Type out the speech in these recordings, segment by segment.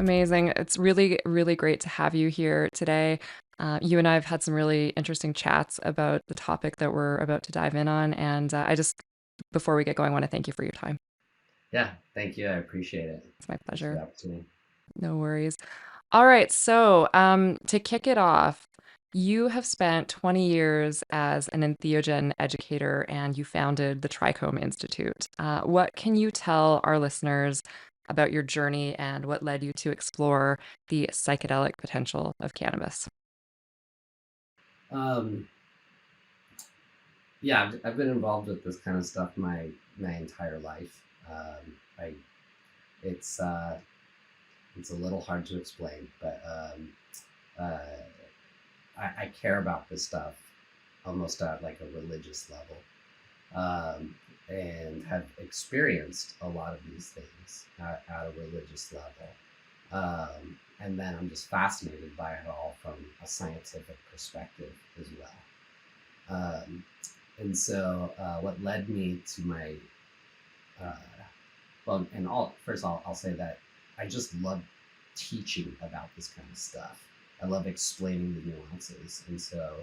Amazing. It's really, really great to have you here today. You and I have had some really interesting chats about the topic that we're about to dive in on. And before we get going, I want to thank you for your time. Yeah, thank you. I appreciate it. It's my Thanks for pleasure. the opportunity. No worries. All right. So, to kick it off, you have spent 20 years as an entheogen educator and you founded the Trichome Institute. What can you tell our listeners about your journey and what led you to explore the psychedelic potential of cannabis? Um, yeah, I've been involved with this kind of stuff my entire life. I it's uh, it's a little hard to explain, but uh, I care about this stuff almost at like a religious level, and have experienced a lot of these things at a religious level. And then I'm just fascinated by it all from a scientific perspective as well. And so, what led me to my uh, well, and all first, I'll say that I just love teaching about this kind of stuff. I love explaining the nuances, and so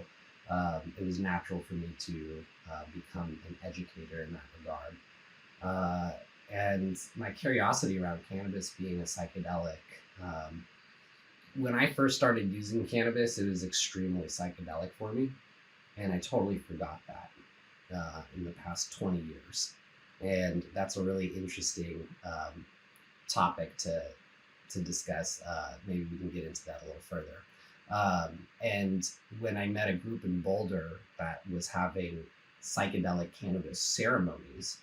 it was natural for me to become an educator in that regard. Uh, and my curiosity around cannabis being a psychedelic, um, when I first started using cannabis, it was extremely psychedelic for me, and I totally forgot that in the past 20 years. And that's a really interesting topic to discuss. Maybe we can get into that a little further. And when I met a group in Boulder that was having psychedelic cannabis ceremonies,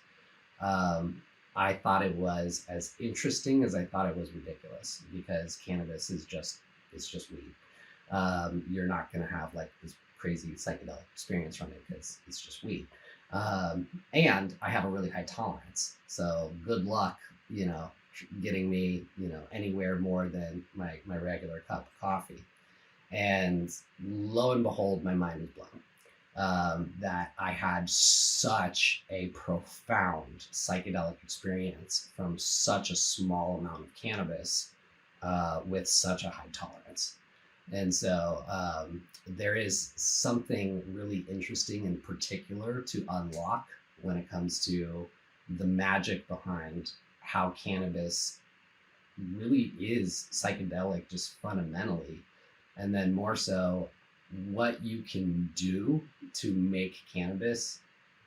um, I thought it was as interesting as I thought it was ridiculous because cannabis is just it's just weed. You're not going to have like this crazy psychedelic experience from it because it's just weed. And I have a really high tolerance, so good luck, getting me, anywhere more than my regular cup of coffee. And lo and behold, my mind was blown. That I had such a profound psychedelic experience from such a small amount of cannabis with such a high tolerance. And so there is something really interesting and particular to unlock when it comes to the magic behind how cannabis really is psychedelic, just fundamentally. And then more so, what you can do to make cannabis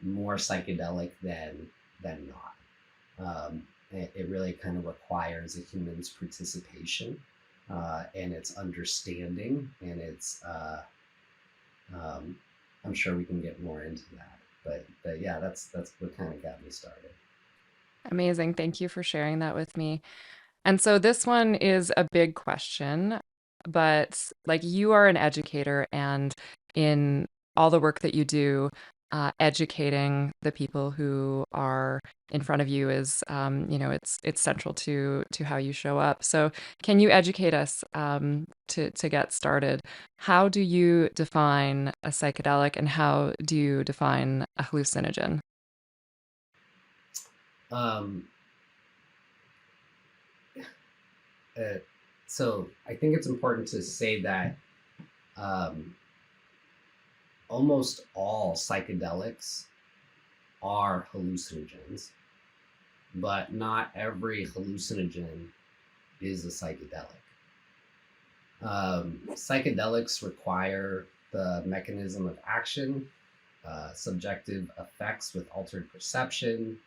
more psychedelic than not. It really kind of requires a human's participation and its understanding, and its um, I'm sure we can get more into that. But yeah, that's what kind of got me started. Amazing. Thank you for sharing that with me. And so this one is a big question, but like you are an educator, and in all the work that you do, educating the people who are in front of you is, it's central to how you show up. So, can you educate us to get started? How do you define a psychedelic, and how do you define a hallucinogen? Um, uh, so I think it's important to say that um, almost all psychedelics are hallucinogens, but not every hallucinogen is a psychedelic. Psychedelics require the mechanism of action, subjective effects with altered perception,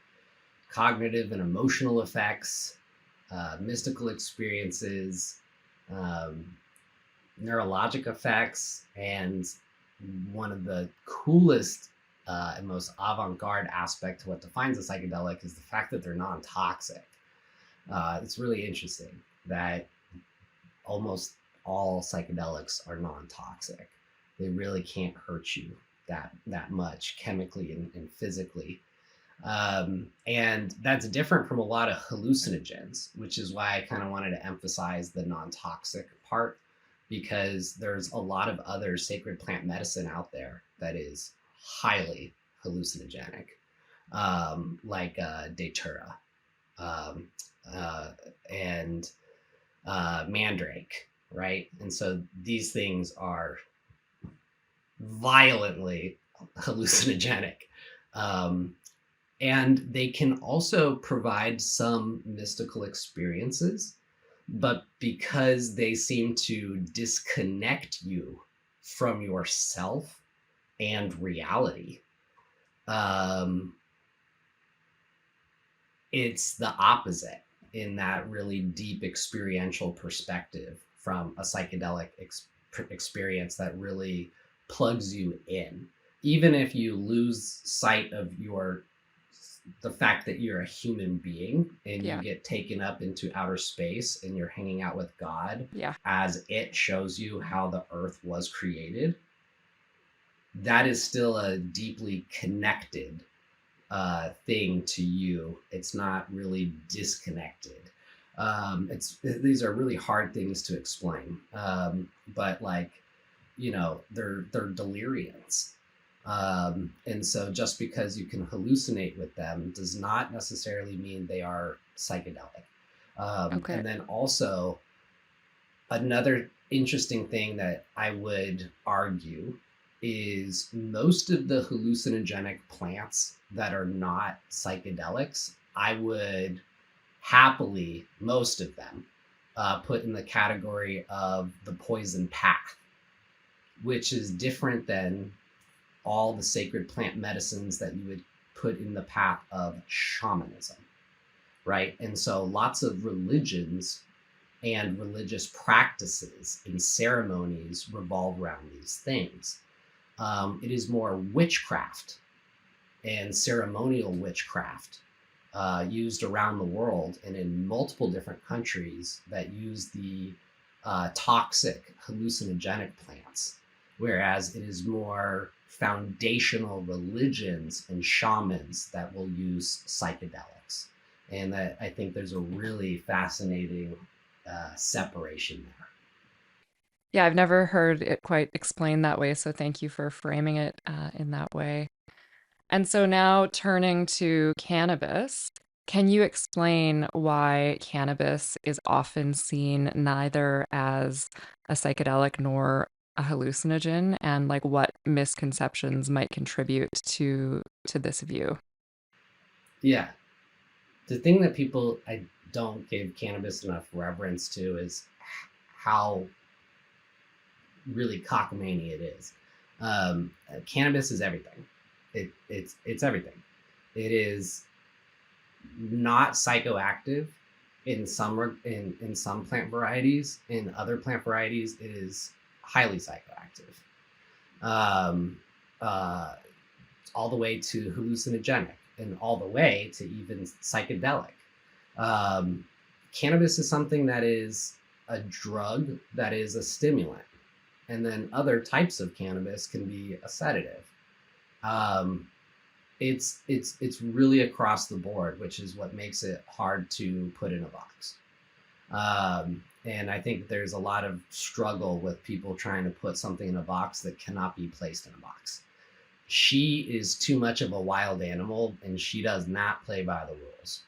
cognitive and emotional effects, mystical experiences, um, neurologic effects, and one of the coolest and most avant-garde aspect to what defines a psychedelic is the fact that they're non-toxic. It's really interesting that almost all psychedelics are non-toxic. They really can't hurt you that much chemically and physically. And that's different from a lot of hallucinogens, which is why I kind of wanted to emphasize the non-toxic part, because there's a lot of other sacred plant medicine out there that is highly hallucinogenic, like datura, um, uh, and mandrake, right? And so these things are violently hallucinogenic. Um, and they can also provide some mystical experiences, but because they seem to disconnect you from yourself and reality, um, it's the opposite in that really deep experiential perspective from a psychedelic experience that really plugs you in. Even if you lose sight of the fact that you're a human being and you Yeah. get taken up into outer space and you're hanging out with God Yeah. as it shows you how the earth was created, that is still a deeply connected thing to you. It's not really disconnected. It's these are really hard things to explain, but like, they're deliriums. And so just because you can hallucinate with them does not necessarily mean they are psychedelic. Okay. And then also, another interesting thing that I would argue is most of the hallucinogenic plants that are not psychedelics, I would happily, most of them, put in the category of the poison path, which is different than all the sacred plant medicines that you would put in the path of shamanism, right? And so lots of religions and religious practices and ceremonies revolve around these things. It is more witchcraft and ceremonial witchcraft used around the world and in multiple different countries that use the toxic hallucinogenic plants, whereas it is more foundational religions and shamans that will use psychedelics. And that, I think there's a really fascinating separation there. Yeah, I've never heard it quite explained that way, so thank you for framing it in that way. And so now turning to cannabis, can you explain why cannabis is often seen neither as a psychedelic nor a hallucinogen, and like what misconceptions might contribute to this view? Yeah. The thing that people I don't give cannabis enough reverence to is how really cockamamie it is. Cannabis is everything. It's everything. It is not psychoactive in some plant varieties. In other plant varieties, it is highly psychoactive. Um, uh, all the way to hallucinogenic and all the way to even psychedelic. Um, Cannabis is something that is a drug that is a stimulant, and then other types of cannabis can be a sedative. Um, it's really across the board, which is what makes it hard to put in a box. And I think there's a lot of struggle with people trying to put something in a box that cannot be placed in a box. She is too much of a wild animal and she does not play by the rules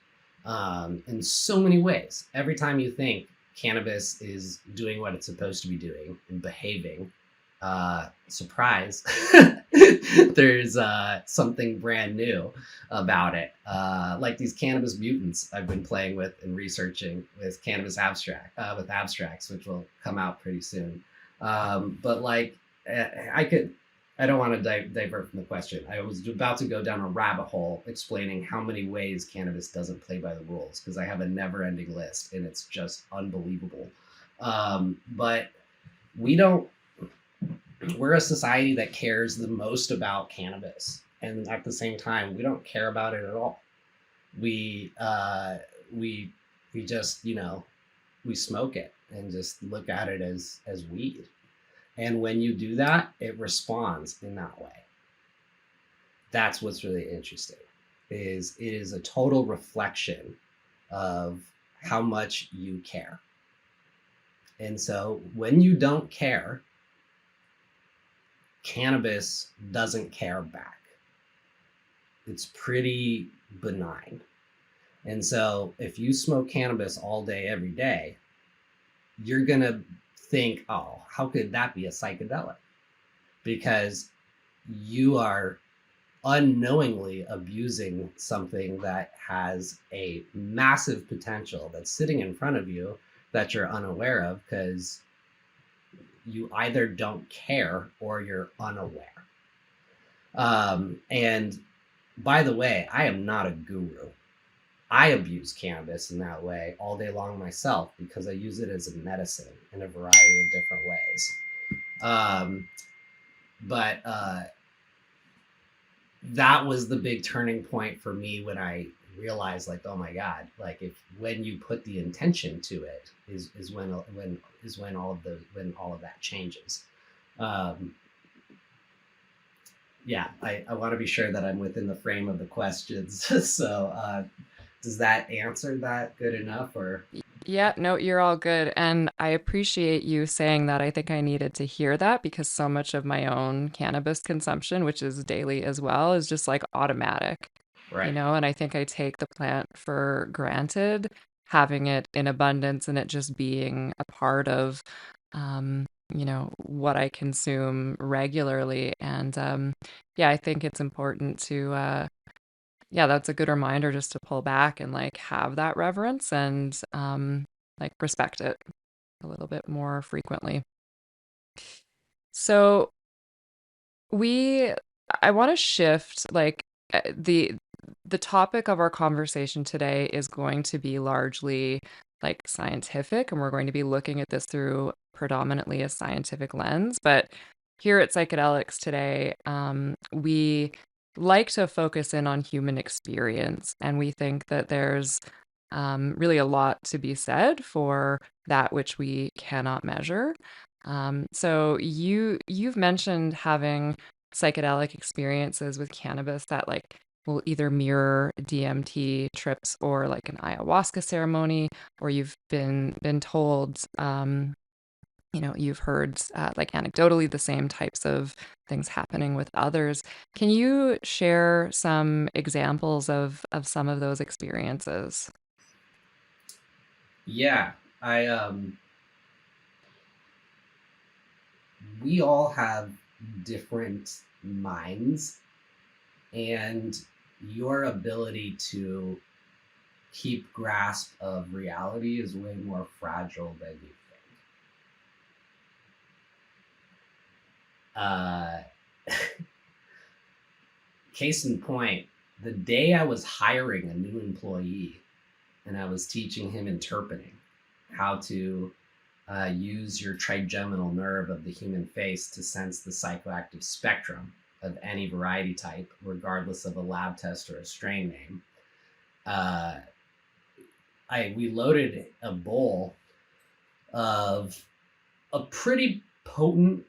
in so many ways. Every time you think cannabis is doing what it's supposed to be doing and behaving, surprise, there's something brand new about it. Like these cannabis mutants I've been playing with and researching with cannabis with abstracts, which will come out pretty soon. But like, I could I don't want to divert from the question. I was about to go down a rabbit hole explaining how many ways cannabis doesn't play by the rules because I have a never-ending list and it's just unbelievable. But we don't. We're a society that cares the most about cannabis, and at the same time, we don't care about it at all. We uh, we we just we smoke it and just look at it as weed. And when you do that, it responds in that way. That's what's really interesting. Is it is a total reflection of how much you care. And so when you don't care, cannabis doesn't care back. It's pretty benign. And so if you smoke cannabis all day, every day, you're going to think, oh, how could that be a psychedelic? Because you are unknowingly abusing something that has a massive potential that's sitting in front of you that you're unaware of because you either don't care or you're unaware. And by the way, I am not a guru. I abuse cannabis in that way all day long myself because I use it as a medicine in a variety of different ways. But that was the big turning point for me when I realized, like, oh my God, like if when you put the intention to it is when all of that changes. Yeah, I want to be sure that I'm within the frame of the questions. So does that answer that good enough or? Yeah, no, you're all good. And I appreciate you saying that. I think I needed to hear that because so much of my own cannabis consumption, which is daily as well, is just like automatic, Right. and I think I take the plant for granted, having it in abundance and it just being a part of, what I consume regularly. And yeah, I think it's important to, yeah, that's a good reminder just to pull back and like have that reverence and like respect it a little bit more frequently. So we I want to shift like the topic of our conversation today is going to be largely like scientific, and we're going to be looking at this through predominantly a scientific lens. But here at Psychedelics today, we like to focus in on human experience, and we think that there's really a lot to be said for that which we cannot measure. So you've mentioned having psychedelic experiences with cannabis that like will either mirror DMT trips or like an ayahuasca ceremony, or you've been told, you've heard like anecdotally the same types of things happening with others. Can you share some examples of some of those experiences? Yeah, I we all have different minds, and your ability to keep grasp of reality is way more fragile than you think. Case in point, the day I was hiring a new employee and I was teaching him interpreting, how to use your trigeminal nerve of the human face to sense the psychoactive spectrum of any variety type, regardless of a lab test or a strain name. Uh, we loaded a bowl of a pretty potent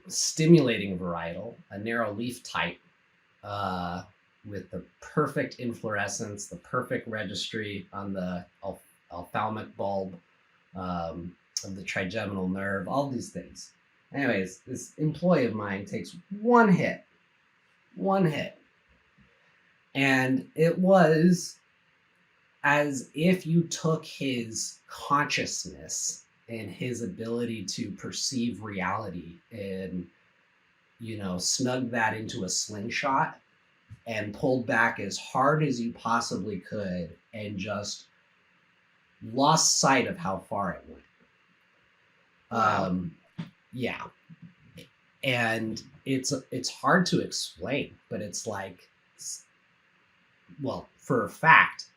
stimulating varietal, a narrow leaf type, uh, with the perfect inflorescence, the perfect registry on the ophthalmic bulb, of the trigeminal nerve, all these things. Anyways, this employee of mine takes one hit, and it was as if you took his consciousness and his ability to perceive reality and, snug that into a slingshot and pulled back as hard as you possibly could and just lost sight of how far it went. Wow. Yeah. And it's hard to explain, but it's like, well, for a fact,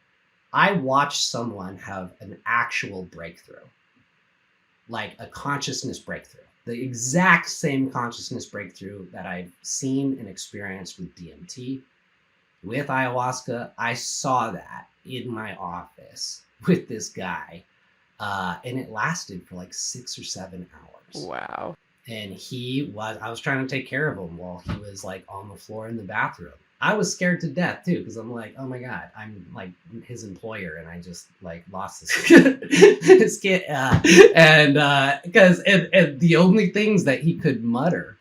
I watched someone have an actual breakthrough, like a consciousness breakthrough, the exact same consciousness breakthrough that I've seen and experienced with DMT, with ayahuasca. I saw that in my office with this guy, and it lasted for like 6 or 7 hours. Wow. And I was trying to take care of him while he was like on the floor in the bathroom. I was scared to death too, because I'm like, oh my God, I'm like his employer and I just like lost his kid. And the only things that he could mutter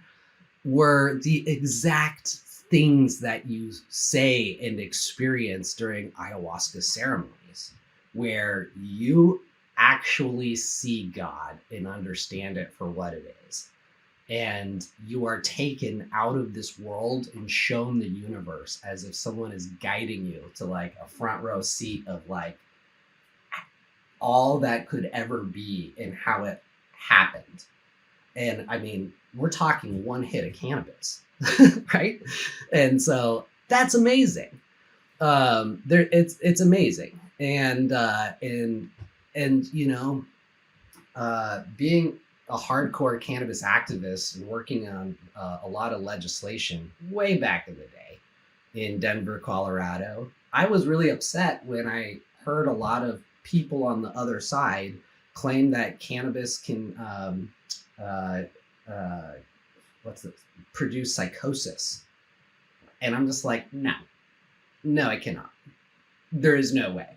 were the exact things that you say and experience during ayahuasca ceremonies, where you actually see God and understand it for what it is. And you are taken out of this world and shown the universe as if someone is guiding you to like a front row seat of like all that could ever be and how it happened. And I mean, we're talking one hit of cannabis, right? And so that's amazing. It's amazing, and you know, being a hardcore cannabis activist and working on a lot of legislation way back in the day in Denver, Colorado, I was really upset when I heard a lot of people on the other side claim that cannabis can uh, uh, what's this, produce psychosis, and I'm just like, no, no, I cannot. There is no way.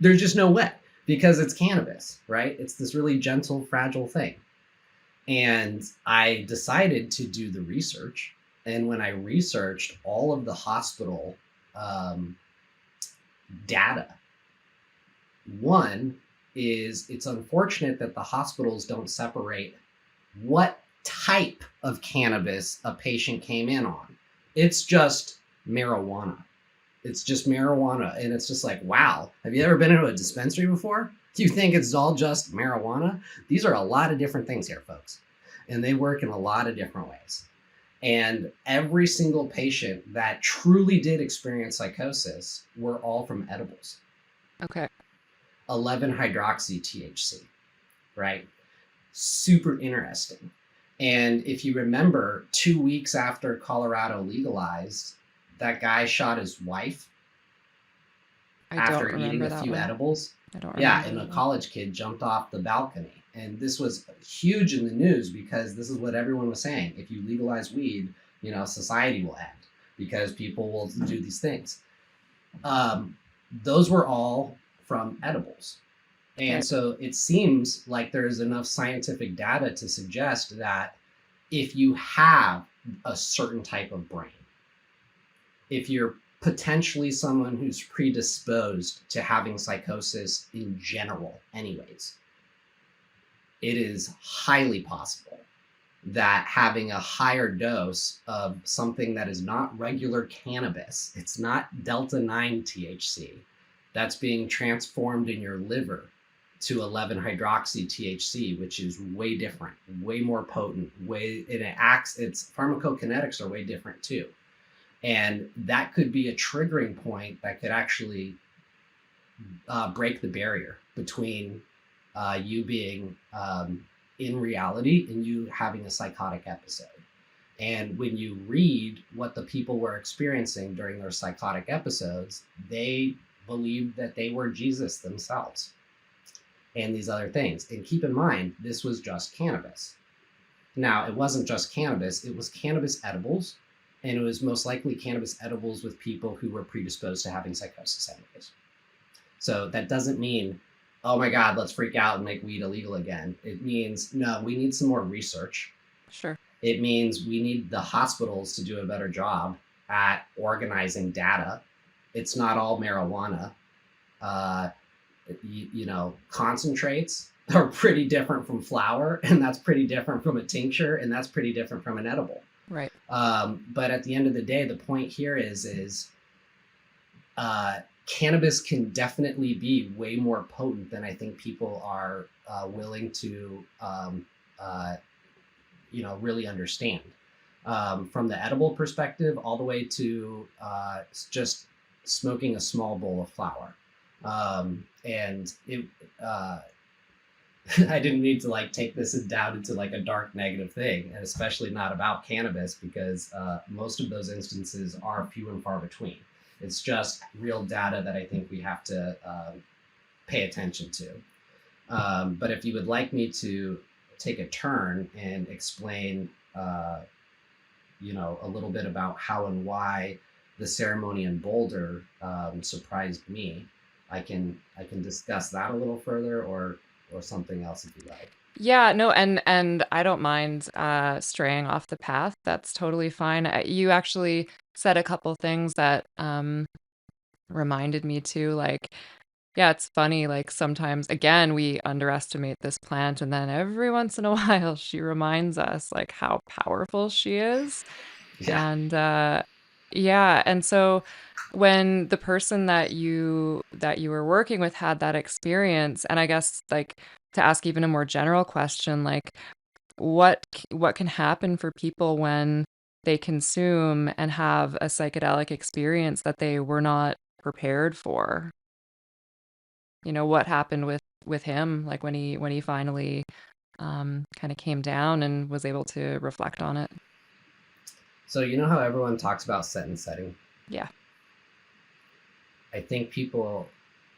There's just no way because it's cannabis, right? It's this really gentle, fragile thing. And I decided to do the research. And when I researched all of the hospital um, data, one is it's unfortunate that the hospitals don't separate what type of cannabis a patient came in on. It's just marijuana. It's just marijuana. And it's just like, wow, have you ever been into a dispensary before? Do you think it's all just marijuana? These are a lot of different things here, folks. And they work in a lot of different ways. And every single patient that truly did experience psychosis were all from edibles. Okay. 11-hydroxy THC, right? Super interesting. And if you remember, 2 weeks after Colorado legalized, that guy shot his wife I don't after eating remember a that few one. edibles. I don't Yeah, remember and a that one. college kid jumped off the balcony. And this was huge in the news because this is what everyone was saying. If you legalize weed, you know, society will end because people will do these things. Those were all from edibles. Okay. And so it seems like there's enough scientific data to suggest that if you have a certain type of brain, if you're potentially someone who's predisposed to having psychosis in general, anyways, it is highly possible that having a higher dose of something that is not regular cannabis, it's not Delta 9 THC, that's being transformed in your liver to 11-hydroxy THC, which is way different, way more potent, its pharmacokinetics are way different too. And that could be a triggering point that could actually break the barrier between you being in reality and you having a psychotic episode. And when you read what the people were experiencing during their psychotic episodes, they believed that they were Jesus themselves and these other things. And keep in mind, this was just cannabis. Now, it wasn't just cannabis, it was cannabis edibles, and it was most likely cannabis edibles with people who were predisposed to having psychosis anyways. So that doesn't mean, oh my God, let's freak out and make weed illegal again. It means, no, we need some more research. Sure. It means we need the hospitals to do a better job at organizing data. It's not all marijuana. Concentrates are pretty different from flower, and that's pretty different from a tincture, and that's pretty different from an edible. Right. But at the end of the day, the point here is cannabis can definitely be way more potent than I think people are willing to, really understand. From the edible perspective, all the way to just smoking a small bowl of flour. And it, I didn't need to like take this down into like a dark negative thing, and especially not about cannabis because most of those instances are few and far between. It's just real data that I think we have to pay attention to. But if you would like me to take a turn and explain, a little bit about how and why the ceremony in Boulder surprised me, I can discuss that a little further, or something else if you like. Yeah, no, and I don't mind straying off the path. That's totally fine. You actually said a couple things that reminded me too, like Yeah, it's funny. Like sometimes, again, we underestimate this plant, and then every once in a while, she reminds us like how powerful she is. Yeah. And yeah, and so when the person that you were working with had that experience, and I guess like to ask even a more general question, like what can happen for people when they consume and have a psychedelic experience that they were not prepared for? What happened with him, like when he finally kind of came down and was able to reflect on it. So you know how everyone talks about set and setting? Yeah. I think people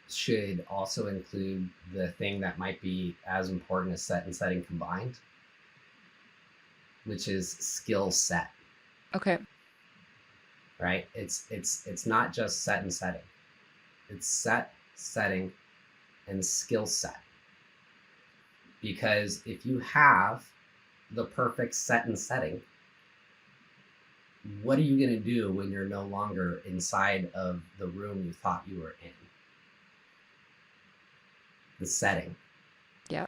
should also include the thing that might be as important as set and setting combined, which is skill set. Okay. Right? It's not just set and setting. It's set, setting, and skill set. Because if you have the perfect set and setting, what are you going to do when you're no longer inside of the room you thought you were in? The setting. Yeah.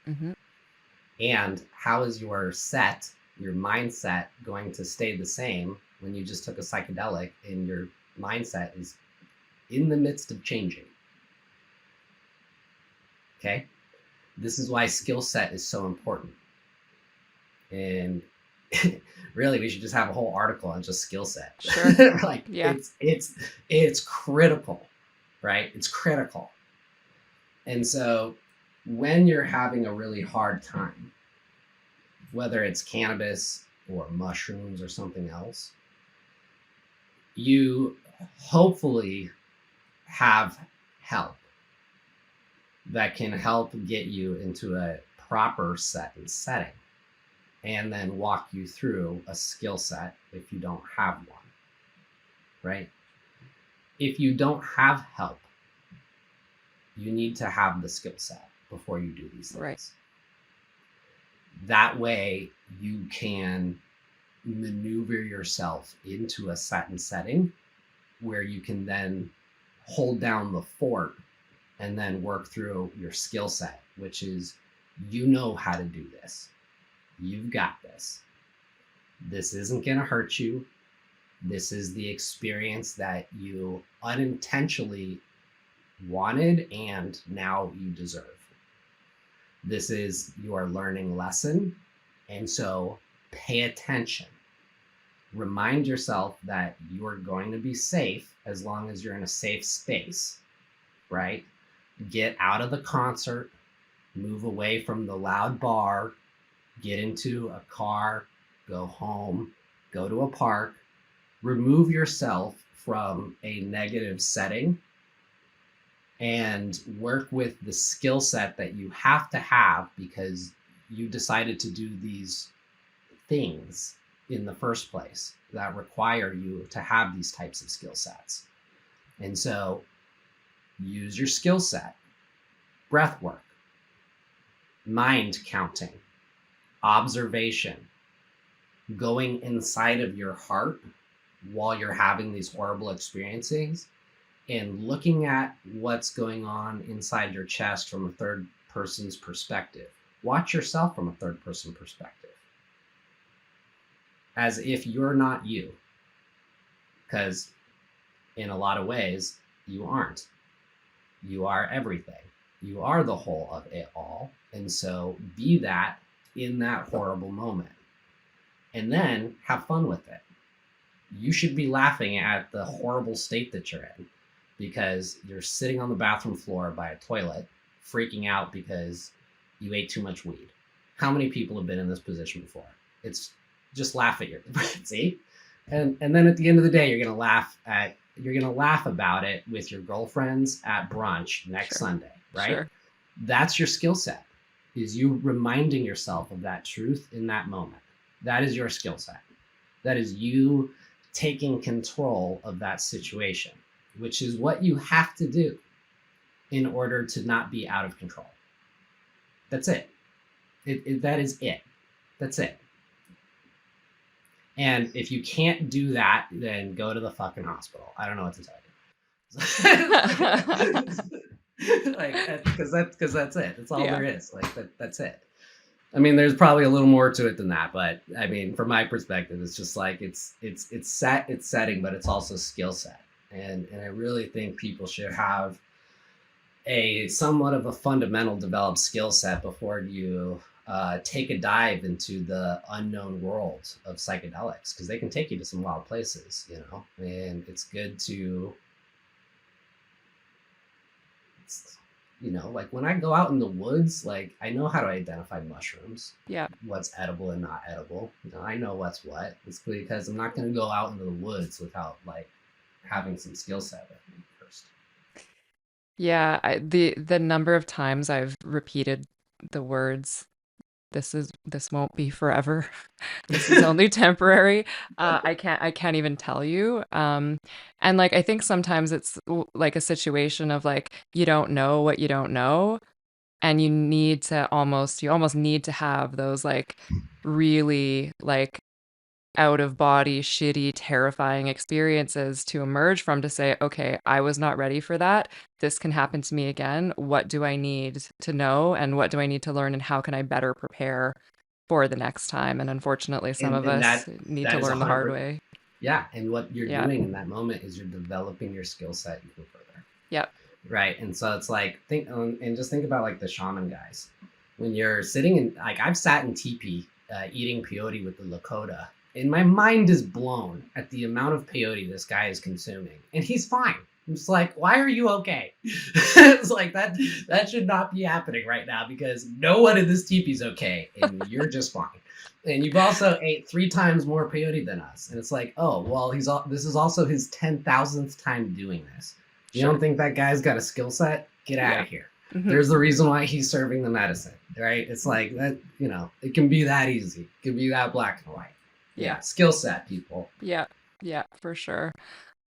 Mm-hmm. And how is your set, your mindset, going to stay the same when you just took a psychedelic and your mindset is in the midst of changing? Okay. This is why skill set is so important. And really, we should just have a whole article on just skill set. Sure. Like Yeah. it's critical, right? It's critical. And so when you're having a really hard time, whether it's cannabis or mushrooms or something else, you hopefully have help that can help get you into a proper set and setting, and then walk you through a skill set if you don't have one, right? If you don't have help, you need to have the skill set before you do these Right. things. That way you can maneuver yourself into a set and setting where you can then hold down the fort and then work through your skill set, which is, you know how to do this. You've got this. This isn't going to hurt you. This is the experience that you unintentionally wanted and now you deserve. This is your learning lesson. And so pay attention. Remind yourself that you are going to be safe as long as you're in a safe space, right? Get out of the concert, move away from the loud bar, get into a car, go home, go to a park, remove yourself from a negative setting and work with the skill set that you have to have because you decided to do these things in the first place that require you to have these types of skill sets. And so use your skill set, breath work, mind counting, observation, going inside of your heart while you're having these horrible experiences and looking at what's going on inside your chest from a third person's perspective. Watch yourself from a third person perspective as if you're not you, because in a lot of ways you aren't. You are everything. You are the whole of it all. And so be that in that horrible moment and then have fun with it. You should be laughing at the horrible state that you're in because you're sitting on the bathroom floor by a toilet freaking out because you ate too much weed. How many people have been in this position before? It's just laugh at your see? And then at the end of the day, you're gonna laugh about it with your girlfriends at brunch next Sunday, right? Sure. That's your skill set, is you reminding yourself of that truth in that moment. That is your skill set. That is you taking control of that situation, which is what you have to do in order to not be out of control. That's it. That is it. That's it. And if you can't do that, then go to the fucking hospital. I don't know what to tell you. Like, because that's it. That's all Yeah. there is. Like that's it. I mean, there's probably a little more to it than that, but I mean, from my perspective, it's just like it's setting, but it's also skill set, and I really think people should have a somewhat of a fundamental developed skill set before you take a dive into the unknown world of psychedelics, because they can take you to some wild places, and it's good to, like when I go out in the woods, like I know how to identify mushrooms, Yeah. what's edible and not edible. I know what's what. It's because I'm not going to go out into the woods without like having some skill set with me first. Yeah, the number of times I've repeated the words, this won't be forever. This is only temporary. I can't even tell you. And like I think sometimes it's like a situation of like you don't know what you don't know, and you almost need to have those like really like out of body, shitty, terrifying experiences to emerge from, to say, okay, I was not ready for that. This can happen to me again. What do I need to know? And what do I need to learn? And how can I better prepare for the next time? And unfortunately, some and of and us that need to that is learn the hard 100. way. Yeah, and what you're Yeah. doing in that moment is you're developing your skill set even further. Yep. Right. And so it's like and just think about like the shaman guys. When you're sitting in, like, I've sat in teepee eating peyote with the Lakota, and my mind is blown at the amount of peyote this guy is consuming, and he's fine. It's like, why are you okay? It's like that should not be happening right now, because no one in this teepee's okay, and you're just fine. And you've also ate 3 times more peyote than us, and it's like, oh well, this is also his 10,000th time doing this. You Sure. don't think that guy's got a skill set? Get out Yeah. of here. Hmm. There's the reason why he's serving the medicine, right? It's like that, it can be that easy. It can be that black and white. Yeah. Yeah, skill set, people. Yeah. Yeah, for sure.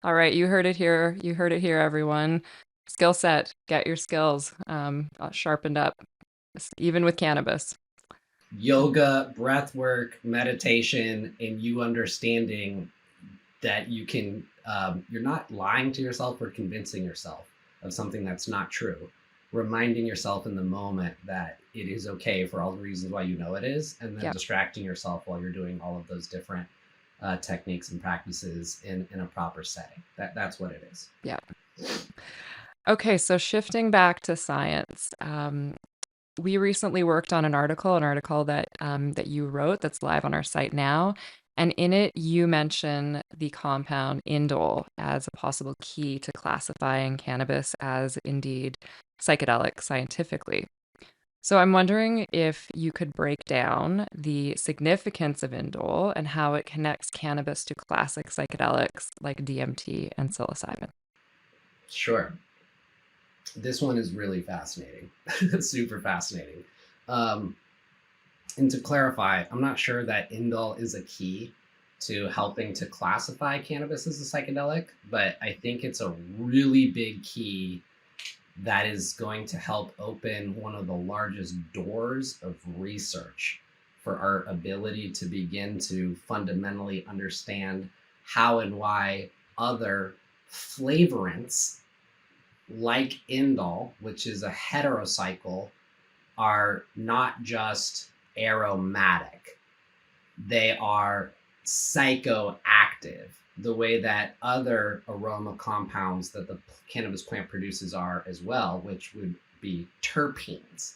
All right, you heard it here. You heard it here, everyone. Skill set. Get your skills sharpened up, even with cannabis. Yoga, breath work, meditation, and you understanding that you're not lying to yourself or convincing yourself of something that's not true. Reminding yourself in the moment that it is okay for all the reasons why you know it is, and then Yeah. distracting yourself while you're doing all of those different techniques and practices in a proper setting. That's what it is. Yeah. Okay, so shifting back to science, we recently worked on an article that you wrote that's live on our site now, and in it you mention the compound indole as a possible key to classifying cannabis as indeed psychedelic scientifically. So I'm wondering if you could break down the significance of indole and how it connects cannabis to classic psychedelics like DMT and psilocybin. Sure. This one is really fascinating. Super fascinating. Um, and to clarify, I'm not sure that indole is a key to helping to classify cannabis as a psychedelic, but I think it's a really big key that is going to help open one of the largest doors of research for our ability to begin to fundamentally understand how and why other flavorants like indole, which is a heterocycle, are not just aromatic, they are psychoactive, the way that other aroma compounds that the cannabis plant produces are as well, which would be terpenes,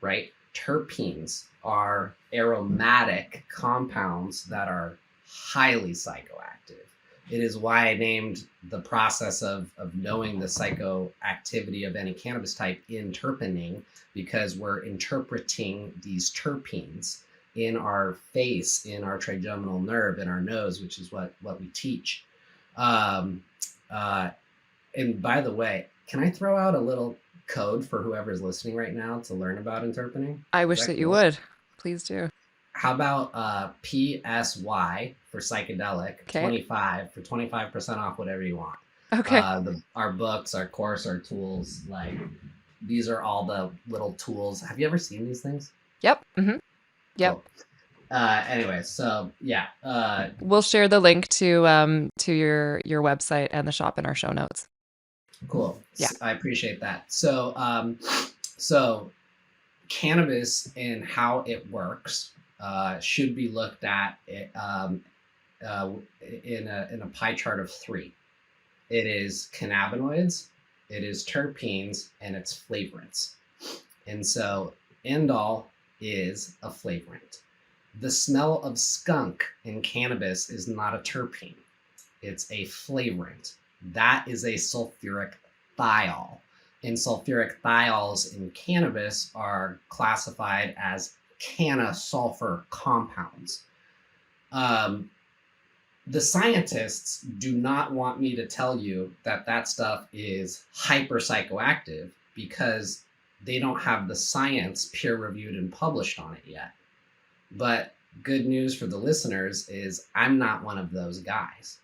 right? Terpenes are aromatic compounds that are highly psychoactive. It is why I named the process of knowing the psychoactivity of any cannabis type interprening, because we're interpreting these terpenes in our face, in our trigeminal nerve, in our nose, which is what we teach. Um, uh, and by the way, can I throw out a little code for whoever's listening right now to learn about interpreting? I Is wish that that you cool? would. Please do. How about PSY for psychedelic Okay. 25 for 25% off whatever you want. Okay. Our books, our course, our tools, like these are all the little tools. Have you ever seen these things? Yep. Yep. Cool. Anyway, so yeah. We'll share the link to your website and the shop in our show notes. Cool. Yeah. I appreciate that. So cannabis and how it works should be looked at uh, in a pie chart of three. It is cannabinoids, it is terpenes, and it's flavorants. And so indole is a flavorant. The smell of skunk in cannabis is not a terpene. It's a flavorant. That is a sulfuric thiol. And sulfuric thiols in cannabis are classified as canna sulfur compounds. Um, the scientists do not want me to tell you that that stuff is hyper psychoactive because they don't have the science peer reviewed and published on it yet. But good news for the listeners is I'm not one of those guys.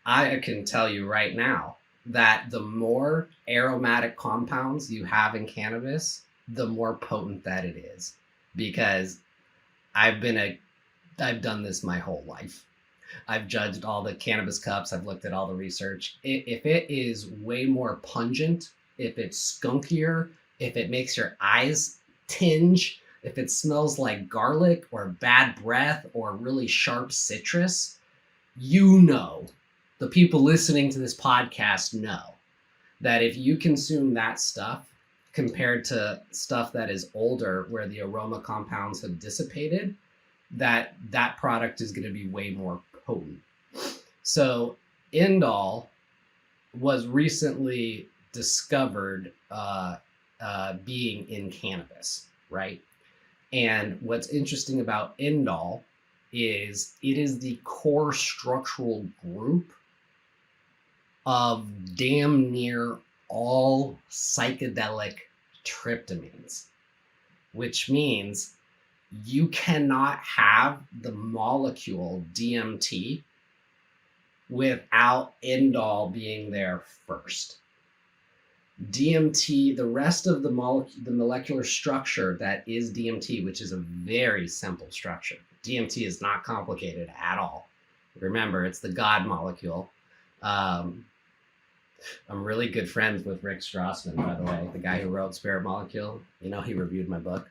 I can tell you right now that the more aromatic compounds you have in cannabis, the more potent that it is. Because I've done this my whole life. I've judged all the cannabis cups. I've looked at all the research. If it is way more pungent, if it's skunkier, if it makes your eyes tinge, if it smells like garlic or bad breath or really sharp citrus, you know, the people listening to this podcast know that if you consume that stuff compared to stuff that is older where the aroma compounds have dissipated, that product is going to be way more potent. So indole was recently discovered being in cannabis, right? And what's interesting about indole is it is the core structural group of damn near all psychedelic tryptamines, which means you cannot have the molecule DMT without indole being there first. DMT, the rest of the molecular structure that is DMT, which is a very simple structure. DMT is not complicated at all. Remember, it's the God molecule. I'm really good friends with Rick Strassman, by the way, the guy who wrote Spirit Molecule. You know, he reviewed my book.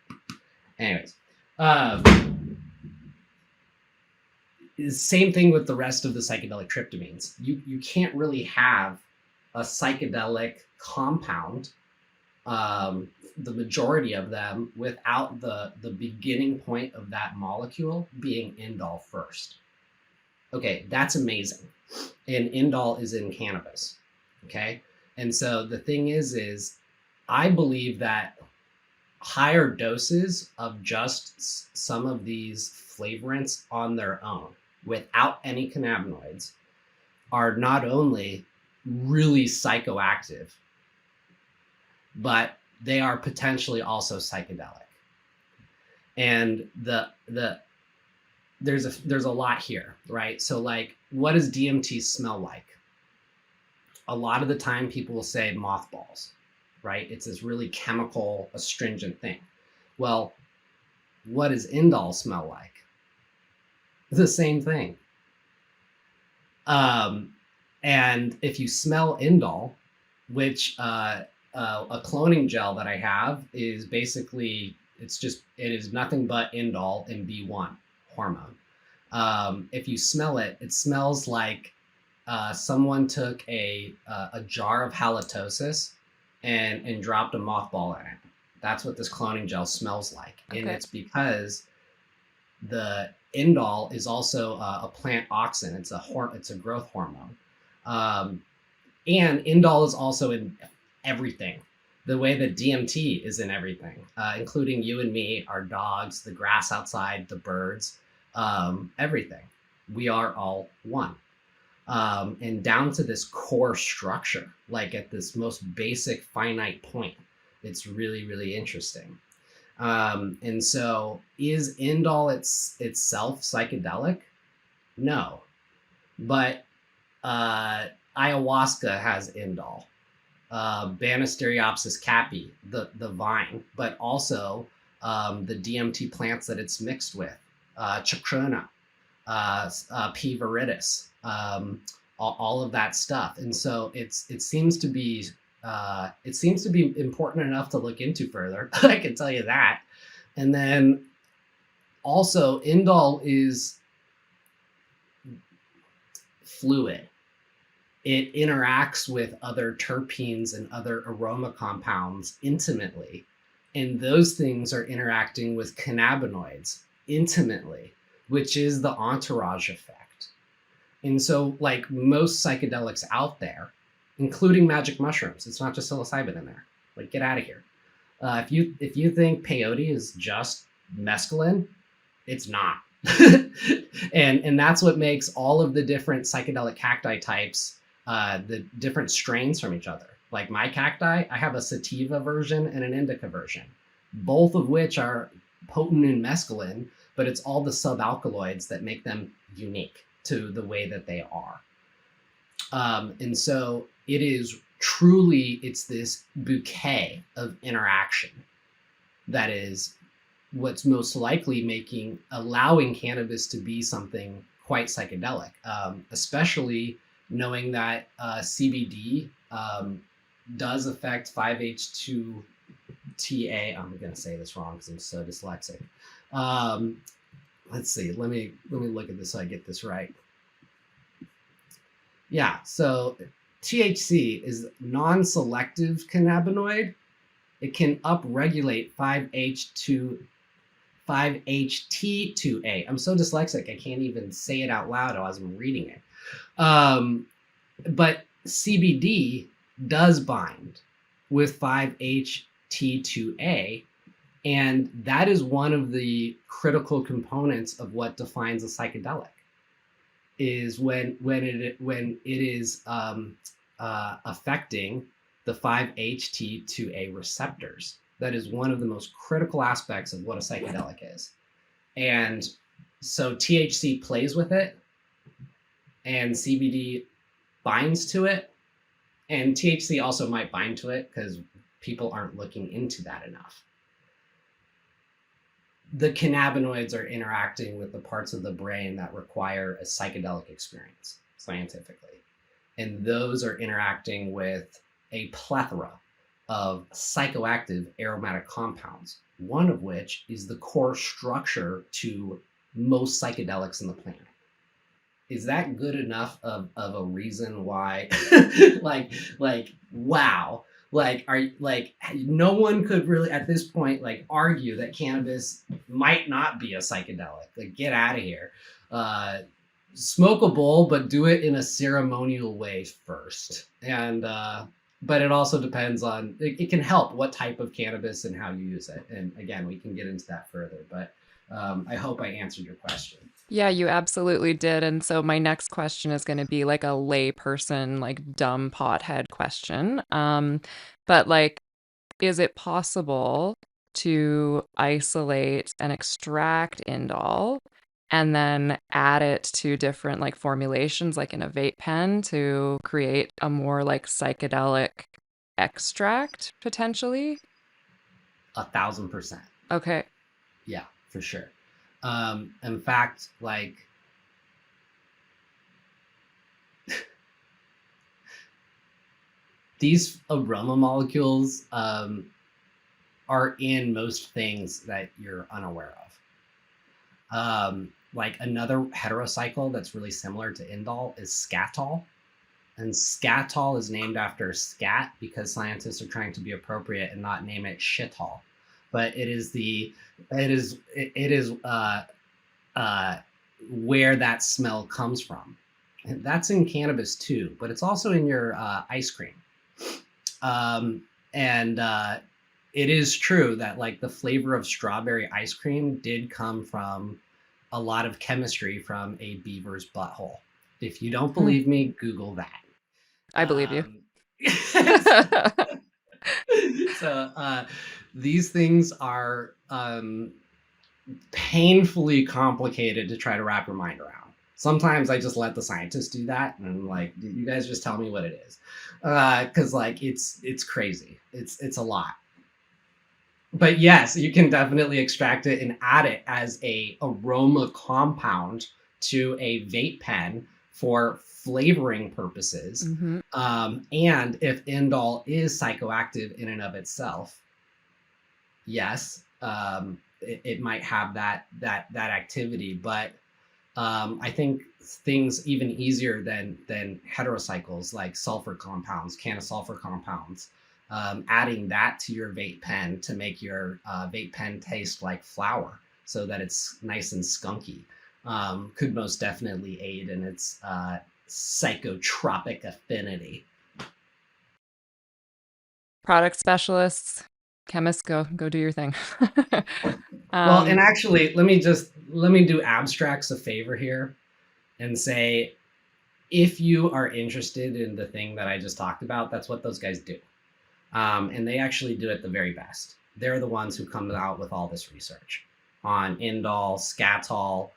Anyways, same thing with the rest of the psychedelic tryptamines. You can't really have a psychedelic compound, the majority of them, without the beginning point of that molecule being indole first. Okay, that's amazing. And indole is in cannabis. Okay, and so the thing is I believe that higher doses of just some of these flavorants on their own without any cannabinoids are not only really psychoactive, but they are potentially also psychedelic. And there's a lot here, right? So like, what does DMT smell like? A lot of the time people will say mothballs, right? It's this really chemical, astringent thing. Well, what does indole smell like? The same thing. And if you smell indole, which a cloning gel that I have is basically, it is nothing but indole and B1 hormone. If you smell it, it smells like someone took a jar of halitosis and dropped a mothball in it. That's what this cloning gel smells like. Okay. And it's because the indole is also a plant auxin. It's a growth hormone. And indole is also in everything. The way that DMT is in everything, including you and me, our dogs, the grass outside, the birds, everything. We are all one. And down to this core structure, like at this most basic finite point. It's really, really interesting. And so is indole itself psychedelic? No. But ayahuasca has indole. Banisteriopsis caapi, the vine, but also the DMT plants that it's mixed with, chacruna, P. viridis, all of that stuff. And so it seems to be important enough to look into further. I can tell you that. And then also, indole is fluid. It interacts with other terpenes and other aroma compounds intimately. And those things are interacting with cannabinoids intimately, which is the entourage effect. And so, like most psychedelics out there, including magic mushrooms, it's not just psilocybin in there. Like, get out of here. If you think peyote is just mescaline, it's not. And that's what makes all of the different psychedelic cacti types, the different strains from each other. Like my cacti, I have a sativa version and an indica version, both of which are potent in mescaline, but it's all the subalkaloids that make them unique to the way that they are. And so it is truly, it's this bouquet of interaction that is what's most likely allowing cannabis to be something quite psychedelic, especially knowing that CBD does affect 5-HT2A. I'm going to say this wrong because I'm so dyslexic. Let's see. Let me look at this so I get this right. Yeah. So THC is non-selective cannabinoid. It can upregulate 5-HT2A. I'm so dyslexic, I can't even say it out loud as I'm reading it. But CBD does bind with 5-HT2A, and that is one of the critical components of what defines a psychedelic. Is when it is affecting the 5-HT2A receptors. That is one of the most critical aspects of what a psychedelic is. And so THC plays with it, and CBD binds to it, and THC also might bind to it because people aren't looking into that enough. The cannabinoids are interacting with the parts of the brain that require a psychedelic experience scientifically. And those are interacting with a plethora of psychoactive aromatic compounds, one of which is the core structure to most psychedelics in the planet. Is that good enough of a reason why like wow, no one could really at this point argue that cannabis might not be a psychedelic? Like, get out of here. Smoke a bowl, but do it in a ceremonial way first. And but it also depends on, it can help what type of cannabis and how you use it. And again, we can get into that further, but I hope I answered your question. Yeah, you absolutely did. And so my next question is going to be like a layperson, like dumb pothead question. But like, is it possible to isolate and extract indole and then add it to different like formulations, like in a vape pen, to create a more like psychedelic extract potentially? 1,000%. Okay. Yeah, for sure. In fact, these aroma molecules are in most things that you're unaware of. Like another heterocycle that's really similar to indole is scatol. And scatol is named after scat because scientists are trying to be appropriate and not name it shitol. But it is where that smell comes from. And that's in cannabis too, but it's also in your ice cream. It is true that the flavor of strawberry ice cream did come from a lot of chemistry from a beaver's butthole. If you don't believe me, Google that. I believe you. So these things are painfully complicated to try to wrap your mind around. Sometimes I just let the scientists do that, and I'm like, you guys just tell me what it is, because it's crazy. It's a lot. But yes, you can definitely extract it and add it as a aroma compound to a vape pen for flavoring purposes. Mm-hmm. And if indole is psychoactive in and of itself, yes, it might have that activity, but I think things even easier than heterocycles like sulfur compounds, sulfur compounds, adding that to your vape pen to make your vape pen taste like flour so that it's nice and skunky, could most definitely aid in its psychotropic affinity. Product specialists, chemists, go do your thing. Well, and um, actually, let me do abstracts a favor here and say, if you are interested in the thing that I just talked about, that's what those guys do. And they actually do it the very best. They're the ones who come out with all this research on indole, scatol,